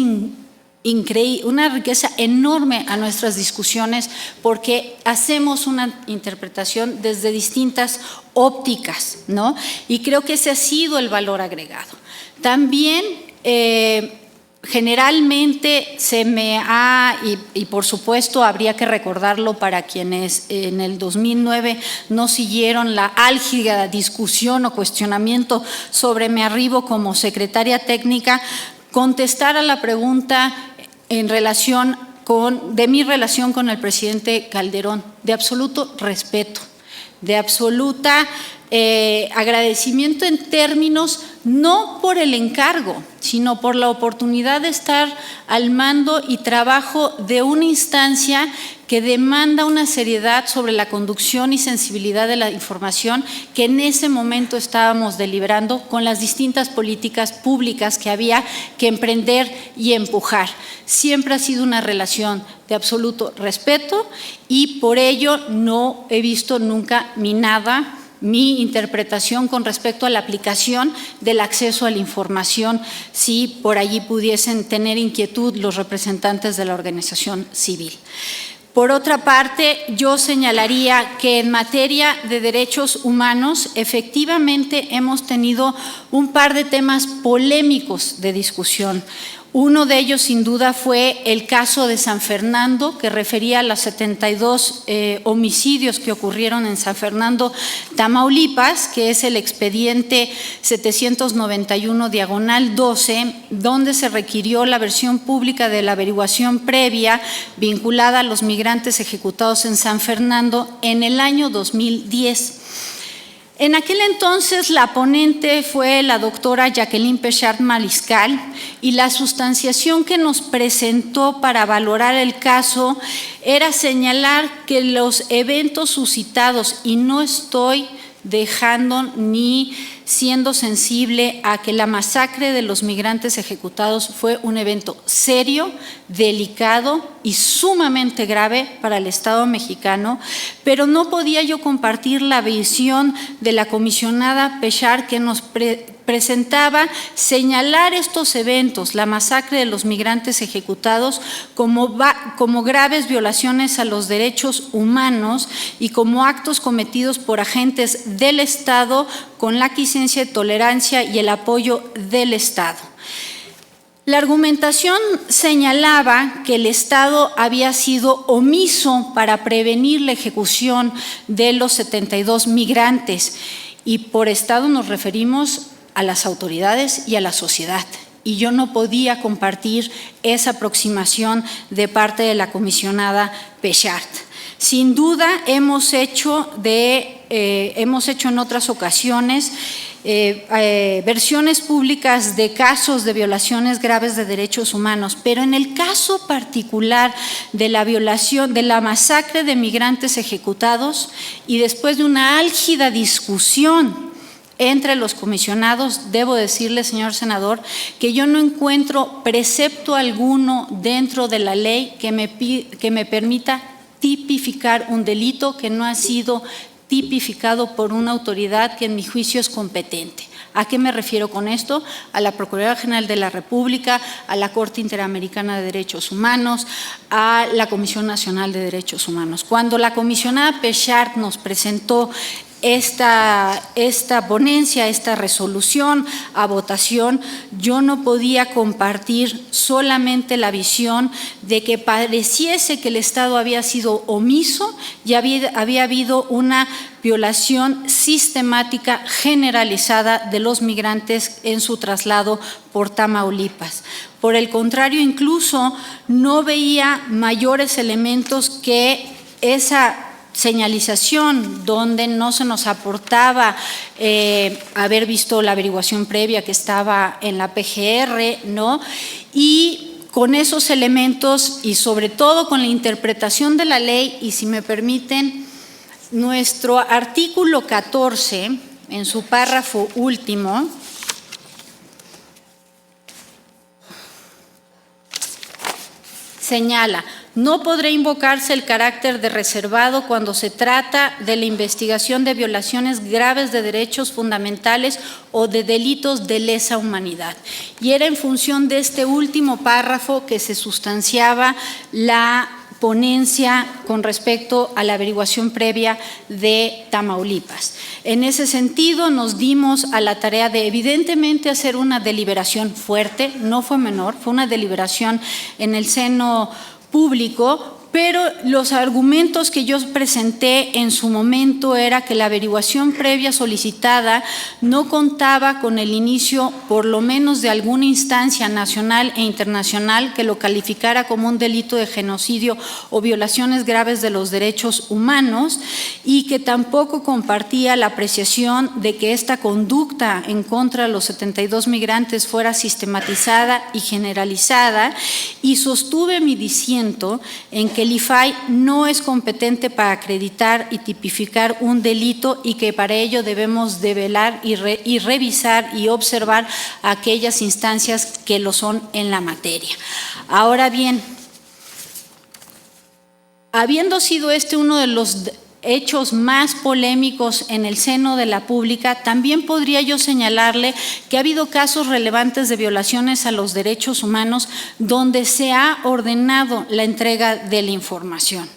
increíble, una riqueza enorme a nuestras discusiones, porque hacemos una interpretación desde distintas ópticas, ¿no? Y creo que ese ha sido el valor agregado. También generalmente se me ha, y por supuesto habría que recordarlo para quienes en el 2009 no siguieron la álgida discusión o cuestionamiento sobre mi arribo como secretaria técnica, contestar a la pregunta en relación de mi relación con el presidente Calderón, de absoluto respeto, de absoluta agradecimiento en términos no por el encargo, sino por la oportunidad de estar al mando y trabajo de una instancia que demanda una seriedad sobre la conducción y sensibilidad de la información que en ese momento estábamos deliberando con las distintas políticas públicas que había que emprender y empujar. Siempre ha sido una relación de absoluto respeto y por ello no he visto nunca minada mi interpretación con respecto a la aplicación del acceso a la información, si por allí pudiesen tener inquietud los representantes de la organización civil. Por otra parte, yo señalaría que en materia de derechos humanos, efectivamente hemos tenido un par de temas polémicos de discusión. Uno de ellos, sin duda, fue el caso de San Fernando, que refería a los 72 homicidios que ocurrieron en San Fernando, Tamaulipas, que es el expediente 791/12, donde se requirió la versión pública de la averiguación previa vinculada a los migrantes ejecutados en San Fernando en el año 2010. En aquel entonces la ponente fue la doctora Jacqueline Pechard Mariscal y la sustanciación que nos presentó para valorar el caso era señalar que los eventos suscitados, y no estoy dejando ni siendo sensible a que la masacre de los migrantes ejecutados fue un evento serio, delicado y sumamente grave para el Estado mexicano, pero no podía yo compartir la visión de la comisionada Pechard, que nos presentaba señalar estos eventos, la masacre de los migrantes ejecutados, como graves violaciones a los derechos humanos y como actos cometidos por agentes del Estado con la aquiescencia de tolerancia y el apoyo del Estado. La argumentación señalaba que el Estado había sido omiso para prevenir la ejecución de los 72 migrantes, y por Estado nos referimos a las autoridades y a la sociedad. Y yo no podía compartir esa aproximación de parte de la comisionada Pechard. Sin duda hemos hecho en otras ocasiones versiones públicas de casos de violaciones graves de derechos humanos, pero en el caso particular de la violación, de la masacre de migrantes ejecutados, y después de una álgida discusión entre los comisionados, debo decirle, señor senador, que yo no encuentro precepto alguno dentro de la ley que me permita tipificar un delito que no ha sido tipificado por una autoridad que en mi juicio es competente. ¿A qué me refiero con esto? A la Procuraduría General de la República, a la Corte Interamericana de Derechos Humanos, a la Comisión Nacional de Derechos Humanos. Cuando la comisionada Pechard nos presentó esta ponencia, esta resolución a votación, yo no podía compartir solamente la visión de que pareciese que el Estado había sido omiso y había habido una violación sistemática generalizada de los migrantes en su traslado por Tamaulipas. Por el contrario, incluso no veía mayores elementos que esa señalización donde no se nos aportaba haber visto la averiguación previa que estaba en la PGR, ¿no? Y con esos elementos y sobre todo con la interpretación de la ley, y si me permiten, nuestro artículo 14, en su párrafo último, señala: no podrá invocarse el carácter de reservado cuando se trata de la investigación de violaciones graves de derechos fundamentales o de delitos de lesa humanidad. Y era en función de este último párrafo que se sustanciaba la ponencia con respecto a la averiguación previa de Tamaulipas. En ese sentido, nos dimos a la tarea de evidentemente hacer una deliberación fuerte, no fue menor, fue una deliberación en el seno público, pero los argumentos que yo presenté en su momento era que la averiguación previa solicitada no contaba con el inicio, por lo menos de alguna instancia nacional e internacional que lo calificara como un delito de genocidio o violaciones graves de los derechos humanos, y que tampoco compartía la apreciación de que esta conducta en contra de los 72 migrantes fuera sistematizada y generalizada, y sostuve mi disiento en que el IFAI no es competente para acreditar y tipificar un delito y que para ello debemos de velar y revisar y observar aquellas instancias que lo son en la materia. Ahora bien, habiendo sido este uno de los hechos más polémicos en el seno de la pública, también podría yo señalarle que ha habido casos relevantes de violaciones a los derechos humanos donde se ha ordenado la entrega de la información.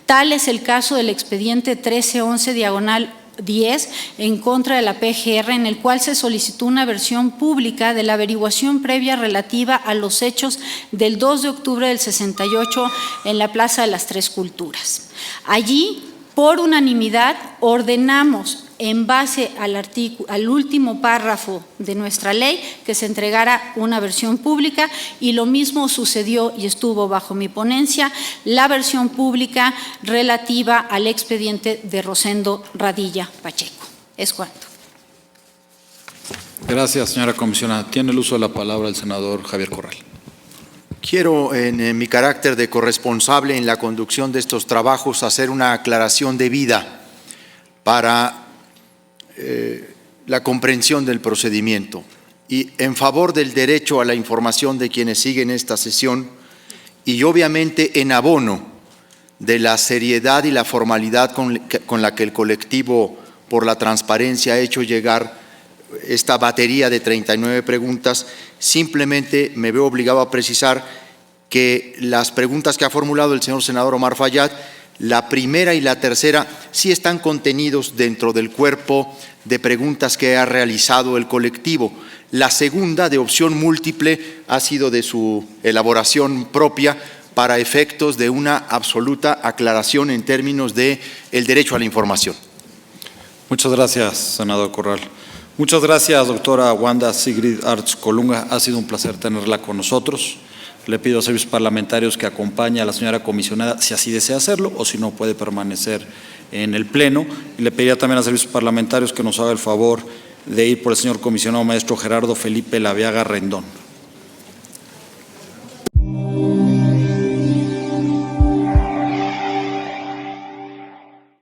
Tal es el caso del expediente 1311/10 en contra de la PGR, en el cual se solicitó una versión pública de la averiguación previa relativa a los hechos del 2 de octubre del 68 en la Plaza de las Tres Culturas. Allí, por unanimidad, ordenamos, en base al último párrafo de nuestra ley, que se entregara una versión pública, y lo mismo sucedió y estuvo bajo mi ponencia la versión pública relativa al expediente de Rosendo Radilla Pacheco. Es cuanto. Gracias, señora comisionada. Tiene el uso de la palabra el senador Javier Corral. Quiero, en mi carácter de corresponsable en la conducción de estos trabajos, hacer una aclaración debida para la comprensión del procedimiento y en favor del derecho a la información de quienes siguen esta sesión, y obviamente en abono de la seriedad y la formalidad con la que el colectivo por la transparencia ha hecho llegar esta batería de 39 preguntas. Simplemente me veo obligado a precisar que las preguntas que ha formulado el señor senador Omar Fayad, la primera y la tercera, sí están contenidos dentro del cuerpo de preguntas que ha realizado el colectivo. La segunda, de opción múltiple, ha sido de su elaboración propia para efectos de una absoluta aclaración en términos de el derecho a la información. Muchas gracias, senador Corral. Muchas gracias, doctora Wanda Sigrid Arts Colunga. Ha sido un placer tenerla con nosotros. Le pido a servicios parlamentarios que acompañe a la señora comisionada, si así desea hacerlo, o si no puede permanecer en el Pleno. Y le pediría también a servicios parlamentarios que nos haga el favor de ir por el señor comisionado maestro Gerardo Felipe Laviaga Rendón.